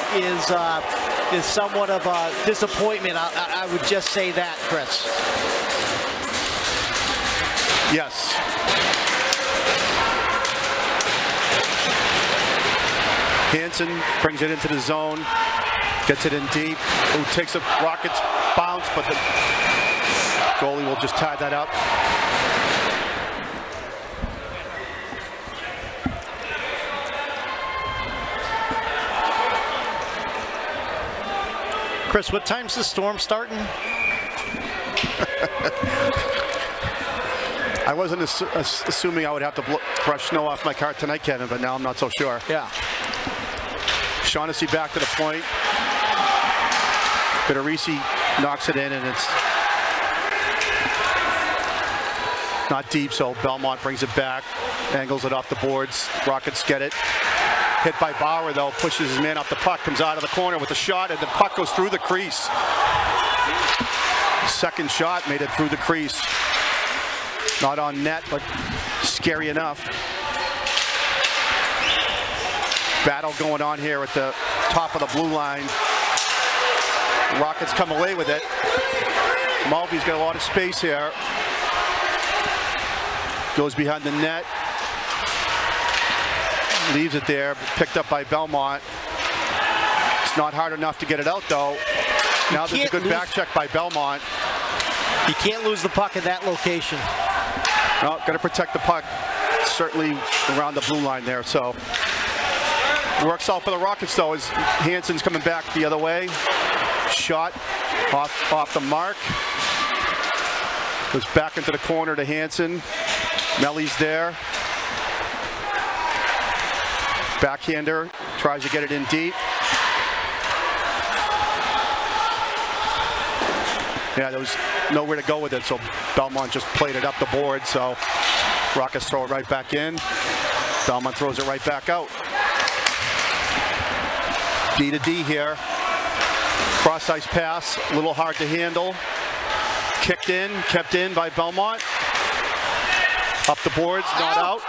is somewhat of a disappointment. I would just say that, Chris. Yes. Hansen brings it into the zone, gets it in deep. Ooh, takes a Rockets bounce, but the goalie will just tie that up. Chris, what time's the storm starting? I wasn't assuming I would have to brush snow off my car tonight, Kevin, but now I'm not so sure. Yeah. Shaughnessy back to the point. Varsity knocks it in, and it's not deep, so Belmont brings it back, angles it off the boards. Rockets get it. Hit by Bauer, though, pushes his man off the puck, comes out of the corner with a shot, and the puck goes through the crease. Second shot made it through the crease. Not on net, but scary enough. Battle going on here at the top of the blue line. Rockets come away with it. Mulvey's got a lot of space here. Goes behind the net. Leaves it there, picked up by Belmont. It's not hard enough to get it out, though. Now there's a good back check by Belmont. You can't lose the puck in that location. No, got to protect the puck, certainly around the blue line there. So works out for the Rockets, though, as Hansen's coming back the other way. Shot off the mark. Goes back into the corner to Hansen. Melly's there. Backhander tries to get it in deep. Yeah, there was nowhere to go with it, so Belmont just played it up the board, so Rockets throw it right back in. Belmont throws it right back out. D to D here. Cross-ice pass, a little hard to handle. Kicked in, kept in by Belmont. Up the boards, not out.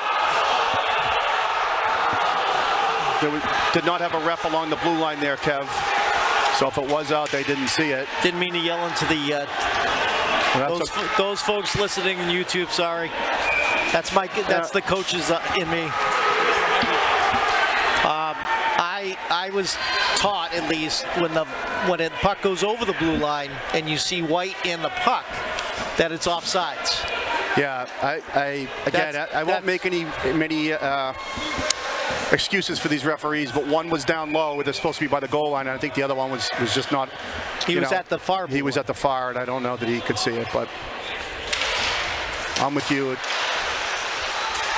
Did not have a ref along the blue line there, Kev. So if it was out, they didn't see it. Didn't mean to yell into the those folks listening on YouTube. Sorry, that's the coaches in me. I was taught, at least, when the puck goes over the blue line and you see white in the puck, that it's offsides. Yeah, I won't make many excuses for these referees, but one was down low, where they're supposed to be by the goal line, and I think the other one was just not. He was at the far. He was at the far, and I don't know that he could see it, but I'm with you.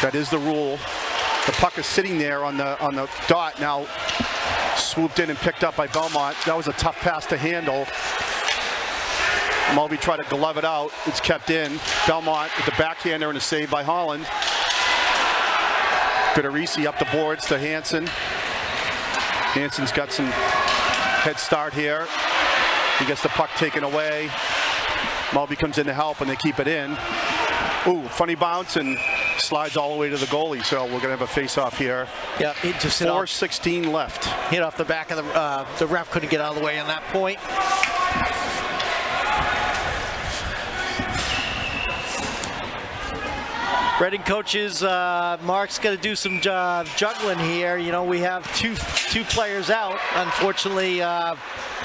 That is the rule. The puck is sitting there on the dot now, swooped in and picked up by Belmont. That was a tough pass to handle. Mulvey tried to glove it out. It's kept in. Belmont with the backhander and a save by Holland. Varsity up the boards to Hansen. Hansen's got some head start here. He gets the puck taken away. Mulvey comes in to help, and they keep it in. Ooh, funny bounce, and slides all the way to the goalie. So we're going to have a face-off here. Yeah, it just hit off, 4:16 left. hit off the back of the ref couldn't get out of the way on that point. Reading coaches, Mark's got to do some juggling here. You know, we have two players out. Unfortunately, you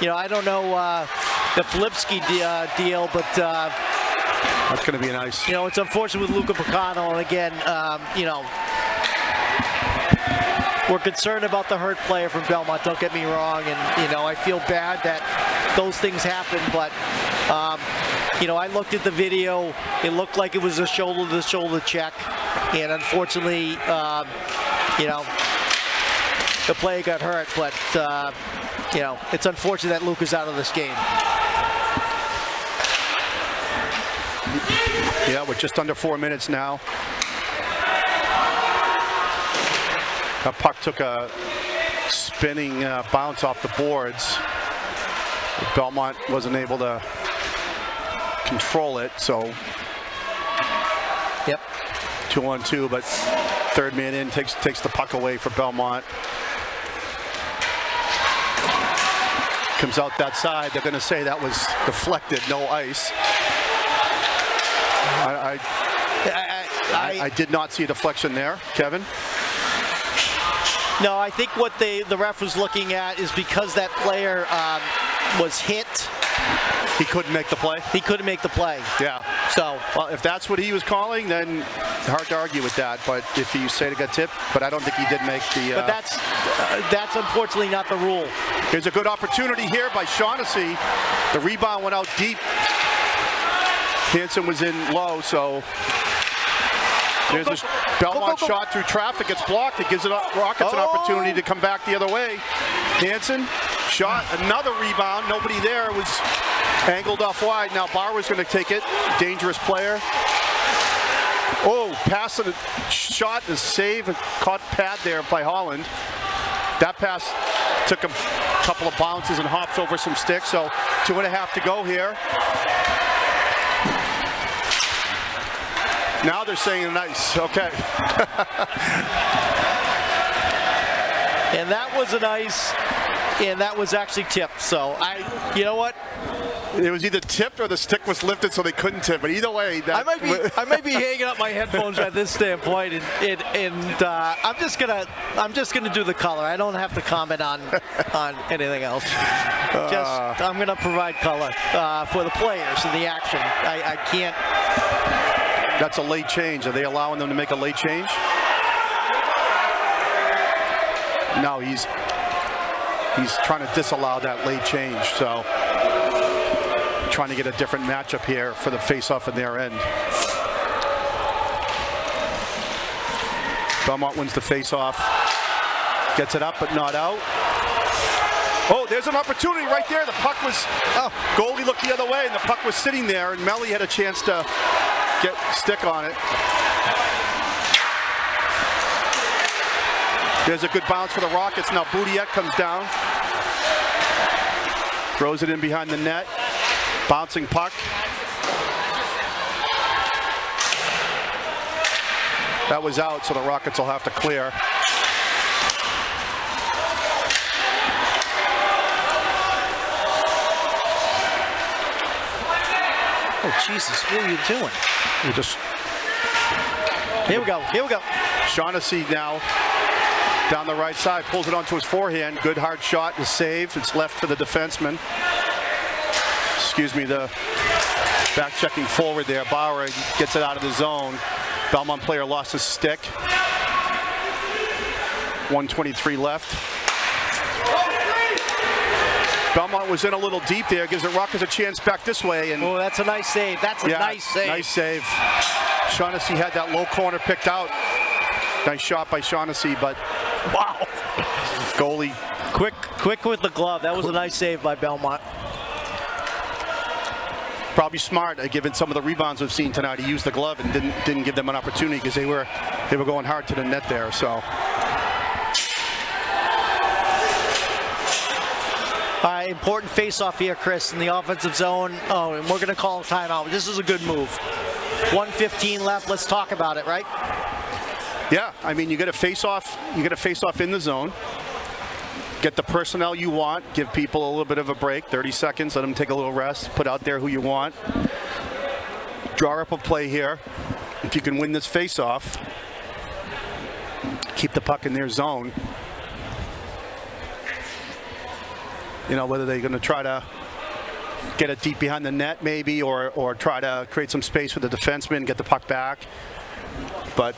know, I don't know the Filipski deal, but That's going to be nice. you know, it's unfortunate with Luca Picano, and again, you know, we're concerned about the hurt player from Belmont, don't get me wrong, and, you know, I feel bad that those things happen, but, you know, I looked at the video, it looked like it was a shoulder-to-shoulder check, and unfortunately, you know, the player got hurt, but, you know, it's unfortunate that Luca's out of this game. Yeah, we're just under 4 minutes now. That puck took a spinning bounce off the boards. Belmont wasn't able to control it, so Yep. 2-on-2, but third man in takes the puck away for Belmont. Comes out that side. They're going to say that was deflected, no ice. I did not see a deflection there, Kevin. No, I think what the ref was looking at is because that player was hit, He couldn't make the play. he couldn't make the play. Yeah. So, Well, if that's what he was calling, then hard to argue with that. But if you say it got tipped, but I don't think he did make the. but that's unfortunately not the rule. Here's a good opportunity here by Shaughnessy. The rebound went out deep. Hansen was in low, so there's a Belmont shot through traffic. It's blocked. It gives it Rockets an opportunity to come back the other way. Hansen shot, another rebound. Nobody there. It was angled off wide. Now Barber's going to take it. Dangerous player. Oh, pass and a shot, a save, caught pad there by Holland. That pass took a couple of bounces and hops over some sticks. So 2.5 to go here. Now they're saying nice. Okay. And that was a nice, and that was actually tipped. So you know what? It was either tipped or the stick was lifted, so they couldn't tip. But either way, that I might be hanging up my headphones at this standpoint, and I'm just gonna do the color. I don't have to comment on anything else. I'm gonna provide color for the players and the action. I can't. That's a late change. Are they allowing them to make a late change? No, he's trying to disallow that late change. So trying to get a different matchup here for the face-off in their end. Belmont wins the face-off. Gets it up, but not out. Oh, there's an opportunity right there. The puck was, goalie looked the other way, and the puck was sitting there, and Melly had a chance to get stick on it. There's a good bounce for the Rockets. Now Boudiette comes down. Throws it in behind the net. Bouncing puck. That was out, so the Rockets will have to clear. Oh Jesus! What are you doing? We just. Here we go. Here we go. Shaughnessy now down the right side, pulls it onto his forehand. Good hard shot to save. It's left for the defenseman. Excuse me, the back checking forward there. Bauer gets it out of the zone. Belmont player lost his stick. 1:23 left. Belmont was in a little deep there. Gives the Rockets a chance back this way. And oh, that's a nice save. That's a nice save. Nice save. Shaughnessy had that low corner picked out. Nice shot by Shaughnessy, but wow. Goalie. Quick with the glove. That was a nice save by Belmont. Probably smart, given some of the rebounds we've seen tonight. He used the glove and didn't give them an opportunity because they were going hard to the net there. So All right, important face-off here, Chris, in the offensive zone. Oh, and we're going to call a timeout. This is a good move. 1:15 left. Let's talk about it, right? Yeah, I mean, you get a face-off. You get a face-off in the zone. Get the personnel you want. Give people a little bit of a break. 30 seconds. Let them take a little rest. Put out there who you want. Draw up a play here. If you can win this face-off, keep the puck in their zone. You know, whether they're going to try to get it deep behind the net maybe, or try to create some space for the defenseman, get the puck back. But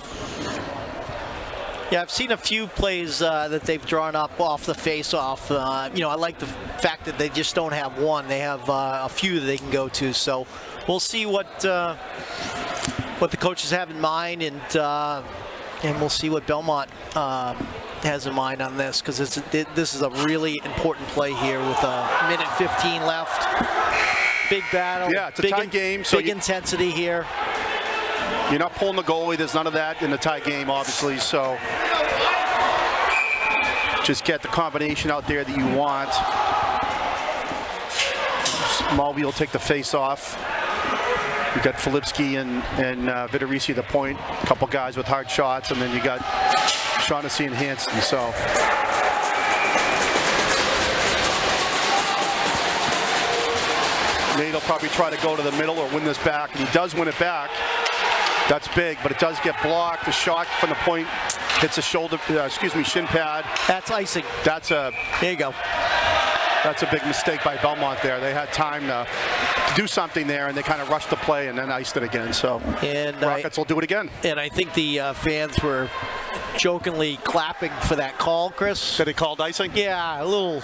yeah, I've seen a few plays that they've drawn up off the face-off. You know, I like the fact that they just don't have one. They have a few that they can go to. So we'll see what the coaches have in mind, and we'll see what Belmont has in mind on this, because this is a really important play here with a minute 15 left. Big battle. Yeah, it's a tie game. So big intensity here. You're not pulling the goalie. There's none of that in the tie game, obviously. So just get the combination out there that you want. Mulvey will take the face off. You got Filipski and Vitorisi at the point. A couple guys with hard shots, and then you got Shaughnessy and Hanson. So Nate will probably try to go to the middle or win this back, and he does win it back. That's big, but it does get blocked. The shot from the point hits a shoulder, shin pad. That's icing. There you go. That's a big mistake by Belmont there. They had time to do something there, and they kind of rushed the play and then iced it again. So Rockets will do it again. And I think the fans were jokingly clapping for that call, Chris. That he called icing? Yeah, a little.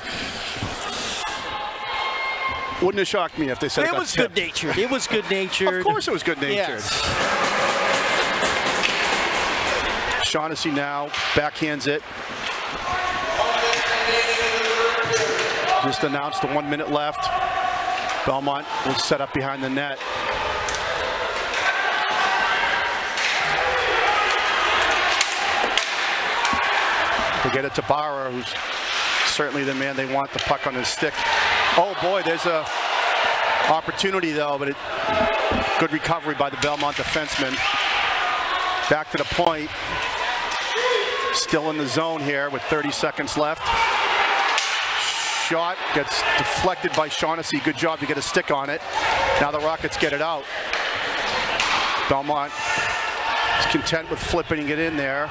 Wouldn't have shocked me if they said it was good-natured. It was good-natured. Of course it was good-natured. Yes. Shaughnessy now backhands it. Just announced the 1 minute left. Belmont was set up behind the net. They get it to Barra, who's certainly the man they want, the puck on his stick. Oh boy, there's a opportunity though, but good recovery by the Belmont defenseman. Back to the point. Still in the zone here with 30 seconds left. Shot gets deflected by Shaughnessy. Good job to get a stick on it. Now the Rockets get it out. Belmont is content with flipping it in there.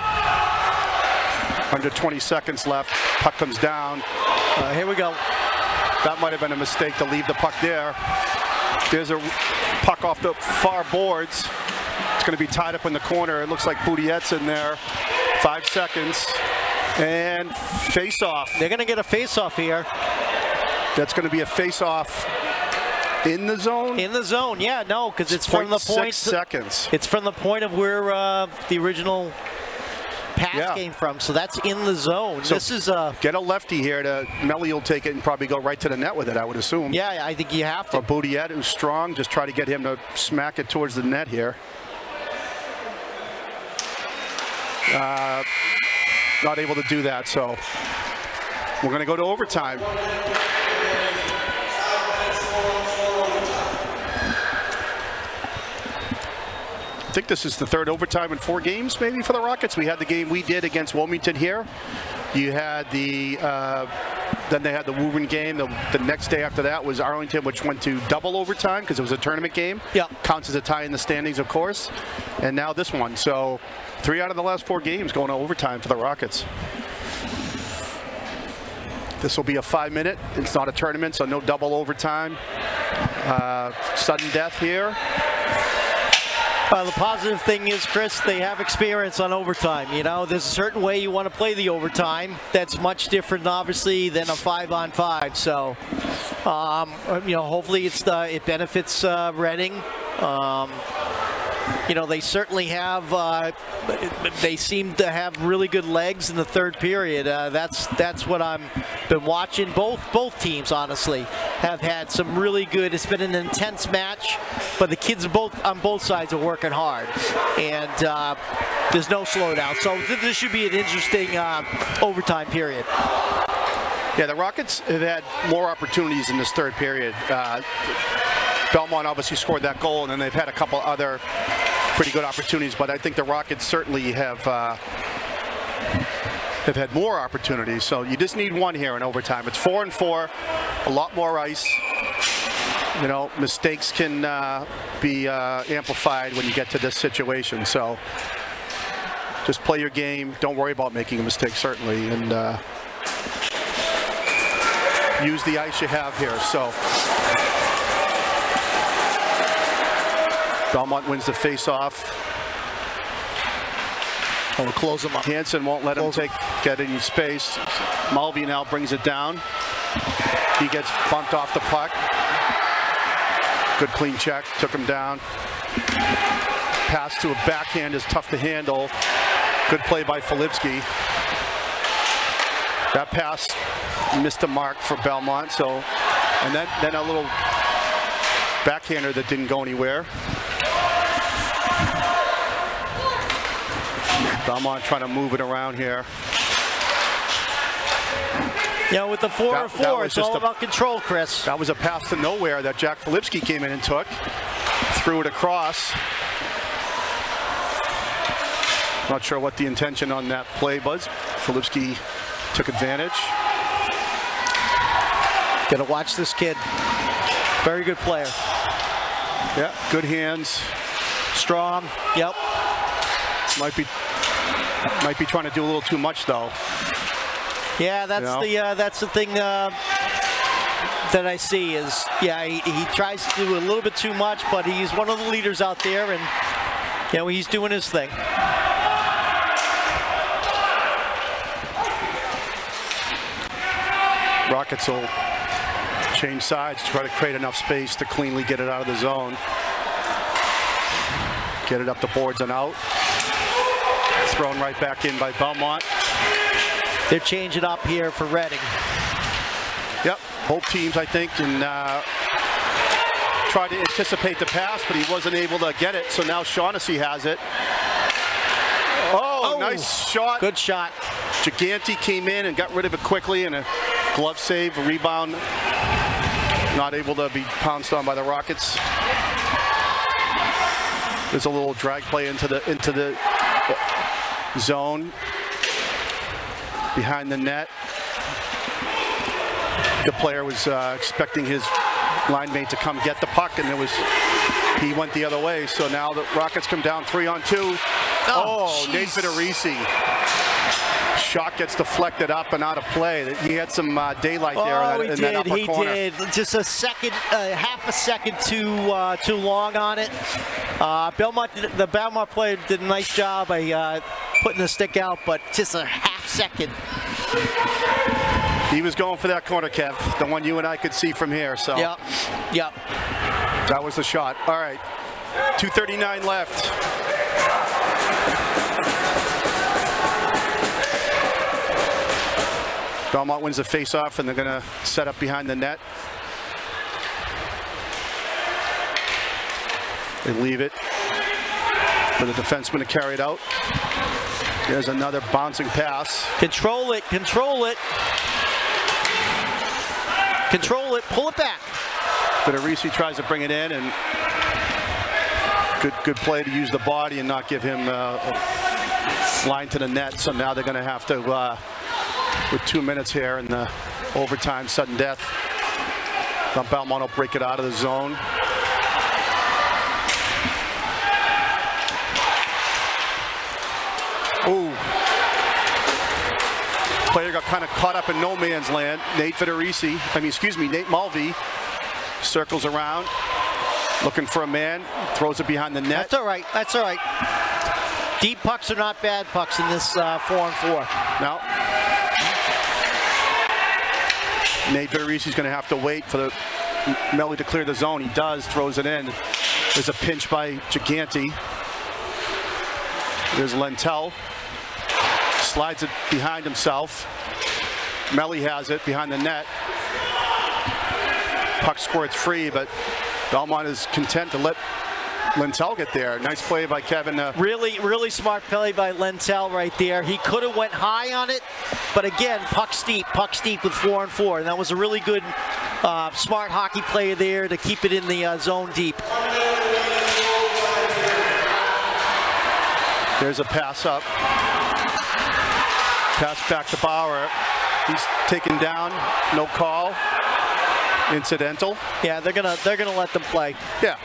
Under 20 seconds left. Puck comes down. Here we go. That might have been a mistake to leave the puck there. There's a puck off the far boards. It's going to be tied up in the corner. It looks like Boudillet's in there. 5 seconds. And face-off. They're going to get a face-off here. That's going to be a face-off in the zone? In the zone, yeah, no, because it's from the point. 6 seconds. It's from the point of where the original pass came from, so that's in the zone. So this is get a lefty here. Melly will take it and probably go right to the net with it, I would assume. Yeah, I think you have to. Or Boudillet, who's strong, just try to get him to smack it towards the net here. Not able to do that, so we're going to go to overtime. I think this is the third overtime in 4 games, maybe, for the Rockets. We had the game we did against Wilmington here. You had the then they had the Woburn game. The next day after that was Arlington, which went to double overtime because it was a tournament game. Yeah, counts as a tie in the standings, of course. And now this one. So 3 out of the last 4 games going to overtime for the Rockets. This will be a 5-minute. It's not a tournament, so no double overtime. Sudden death here. The positive thing is, Chris, they have experience on overtime. You know, there's a certain way you want to play the overtime that's much different, obviously, than a 5-on-5. So, you know, hopefully it benefits Reading. You know, they certainly have. They seem to have really good legs in the third period. That's what I'm been watching. Both teams, honestly, have had some really good. It's been an intense match, but the kids on both sides are working hard, and there's no slowdown. So this should be an interesting overtime period. Yeah, the Rockets have had more opportunities in this third period. Belmont obviously scored that goal, and then they've had a couple other pretty good opportunities, but I think the Rockets certainly have had more opportunities. So you just need one here in overtime. It's 4-4, a lot more ice. You know, mistakes can be amplified when you get to this situation. So just play your game. Don't worry about making a mistake, certainly, and use the ice you have here. So Belmont wins the face-off. Oh, close him up. Hansen won't let him get any space. Mulvey now brings it down. He gets bumped off the puck. Good clean check, took him down. Pass to a backhand is tough to handle. Good play by Filipski. That pass missed the mark for Belmont. So, and then a little backhander that didn't go anywhere. Belmont trying to move it around here. You know, with the 4-4, it's all about control, Chris. That was a pass to nowhere that Jack Filipski came in and took. Threw it across. Not sure what the intention on that play was. Filipski took advantage. Got to watch this kid. Very good player. Yeah, good hands. Strong. Yep. Might be trying to do a little too much though. Yeah, that's the thing that I see is, yeah, he tries to do a little bit too much, but he's one of the leaders out there, and you know, he's doing his thing. Rockets will change sides, try to create enough space to cleanly get it out of the zone. Get it up the boards and out. Thrown right back in by Belmont. They're changing up here for Reading. Yep, both teams, I think, and tried to anticipate the pass, but he wasn't able to get it, so now Shaughnessy has it. Oh, nice shot. Good shot. Gigante came in and got rid of it quickly, and a glove save, a rebound. Not able to be pounced on by the Rockets. There's a little drag play into the zone behind the net. The player was expecting his line mate to come get the puck, and he went the other way. So now the Rockets come down 3-on-2. Oh, Nate Federici. Shot gets deflected up and out of play. He had some daylight there in that upper corner. He did. Just a second, half a second too long on it. The Belmont player did a nice job by putting the stick out, but just a half second. He was going for that corner, Kev, the one you and I could see from here. So. Yep. That was the shot. All right, 2:39 left. Belmont wins the face-off, and they're going to set up behind the net. They leave it for the defenseman to carry it out. There's another bouncing pass. Control it. Control it. Control it. Pull it back. Federici tries to bring it in, and good play to use the body and not give him a line to the net. So now they're going to have to, with 2 minutes here in the overtime sudden death, Belmont will break it out of the zone. Ooh. Player got kind of caught up in no man's land. Nate Mulvey circles around, looking for a man, throws it behind the net. That's all right. That's all right. Deep pucks are not bad pucks in this 4-on-4. No. Nate Federici's going to have to wait for the Melly to clear the zone. He does, throws it in. There's a pinch by Gigante. There's Lentel. Slides it behind himself. Melly has it behind the net. Puck squirts free, but Belmont is content to let Lentel get there. Nice play by Kevin. Really smart play by Lentel right there. He could have went high on it, but again, puck steep with 4-on-4. And that was a really good, smart hockey play there to keep it in the zone deep. There's a pass up. Pass back to Bauer. He's taken down. No call. Incidental. Yeah, they're gonna let them play. Yeah.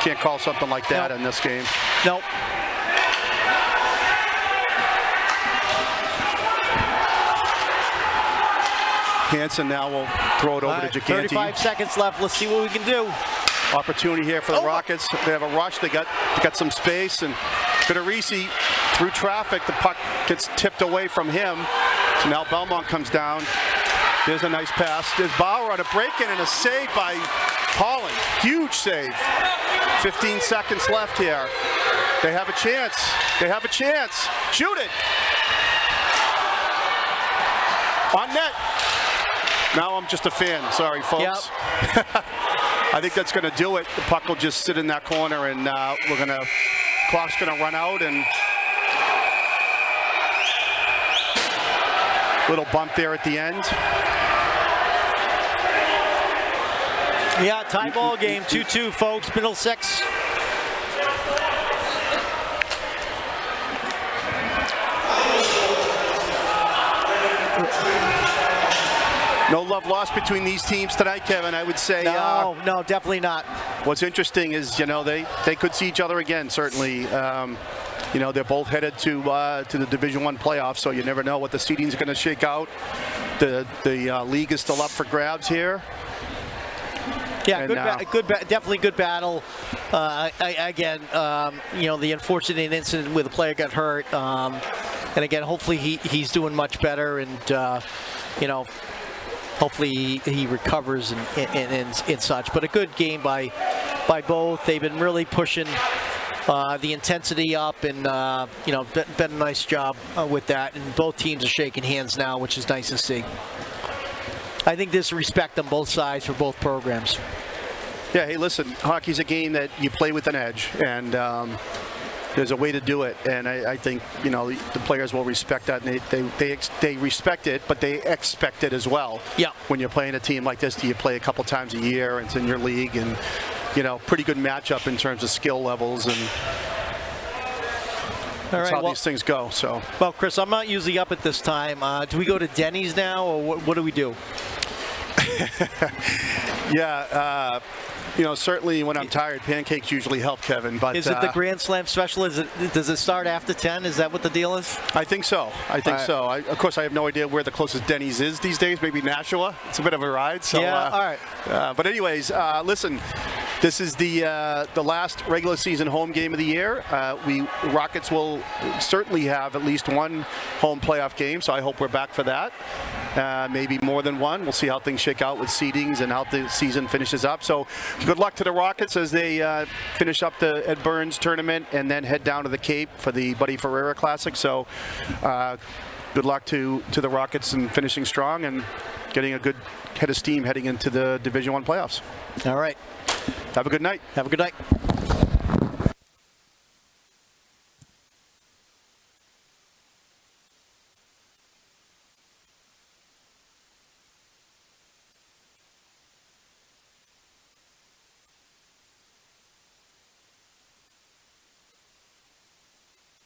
Can't call something like that in this game. Nope. Hansen now will throw it over to Giganti. 35 seconds left. Let's see what we can do. Opportunity here for the Rockets. They have a rush. They got some space, and Federici through traffic. The puck gets tipped away from him. So now Belmont comes down. There's a nice pass. There's Bauer on a break-in and a save by Holland. Huge save. 15 seconds left here. They have a chance. They have a chance. Shoot it. On net. Now I'm just a fan. Sorry, folks. Yep. I think that's going to do it. The puck will just sit in that corner, and clock's going to run out, and little bump there at the end. Yeah, tie ball game, 2-2, folks. Middlesex. No love lost between these teams tonight, Kevin. I would say. No, definitely not. What's interesting is, they could see each other again. Certainly, they're both headed to the Division I playoffs, so you never know what the seedings are going to shake out. The league is still up for grabs here. Yeah, definitely good battle. Again, the unfortunate incident where the player got hurt, and again, hopefully he's doing much better, and hopefully he recovers and such. But a good game by both. They've been really pushing the intensity up, and been a nice job with that. And both teams are shaking hands now, which is nice to see. I think there's respect on both sides for both programs. Yeah, hey, listen, hockey's a game that you play with an edge, and there's a way to do it, and I think the players will respect that, and they respect it, but they expect it as well. Yeah. When you're playing a team like this, you play a couple times a year, and it's in your league, and pretty good matchup in terms of skill levels, and that's how these things go. So. Well, Chris, I'm not usually up at this time. Do we go to Denny's now, or what do we do? Yeah. Certainly when I'm tired, pancakes usually help, Kevin. But is it the Grand Slam special? Does it start after 10? Is that what the deal is? I think so. So. Of course, I have no idea where the closest Denny's is these days. Maybe Nashua. It's a bit of a ride. So, yeah. All right. But anyways, listen. This is the last regular season home game of the year. Rockets will certainly have at least one home playoff game, so I hope we're back for that. Maybe more than one. We'll see how things shake out with seedings and how the season finishes up. So good luck to the Rockets as they finish up the Ed Burns tournament and then head down to the Cape for the Buddy Ferreira Classic. So good luck to the Rockets in finishing strong and getting a good head of steam heading into the Division I playoffs. All right. Have a good night. Have a good night.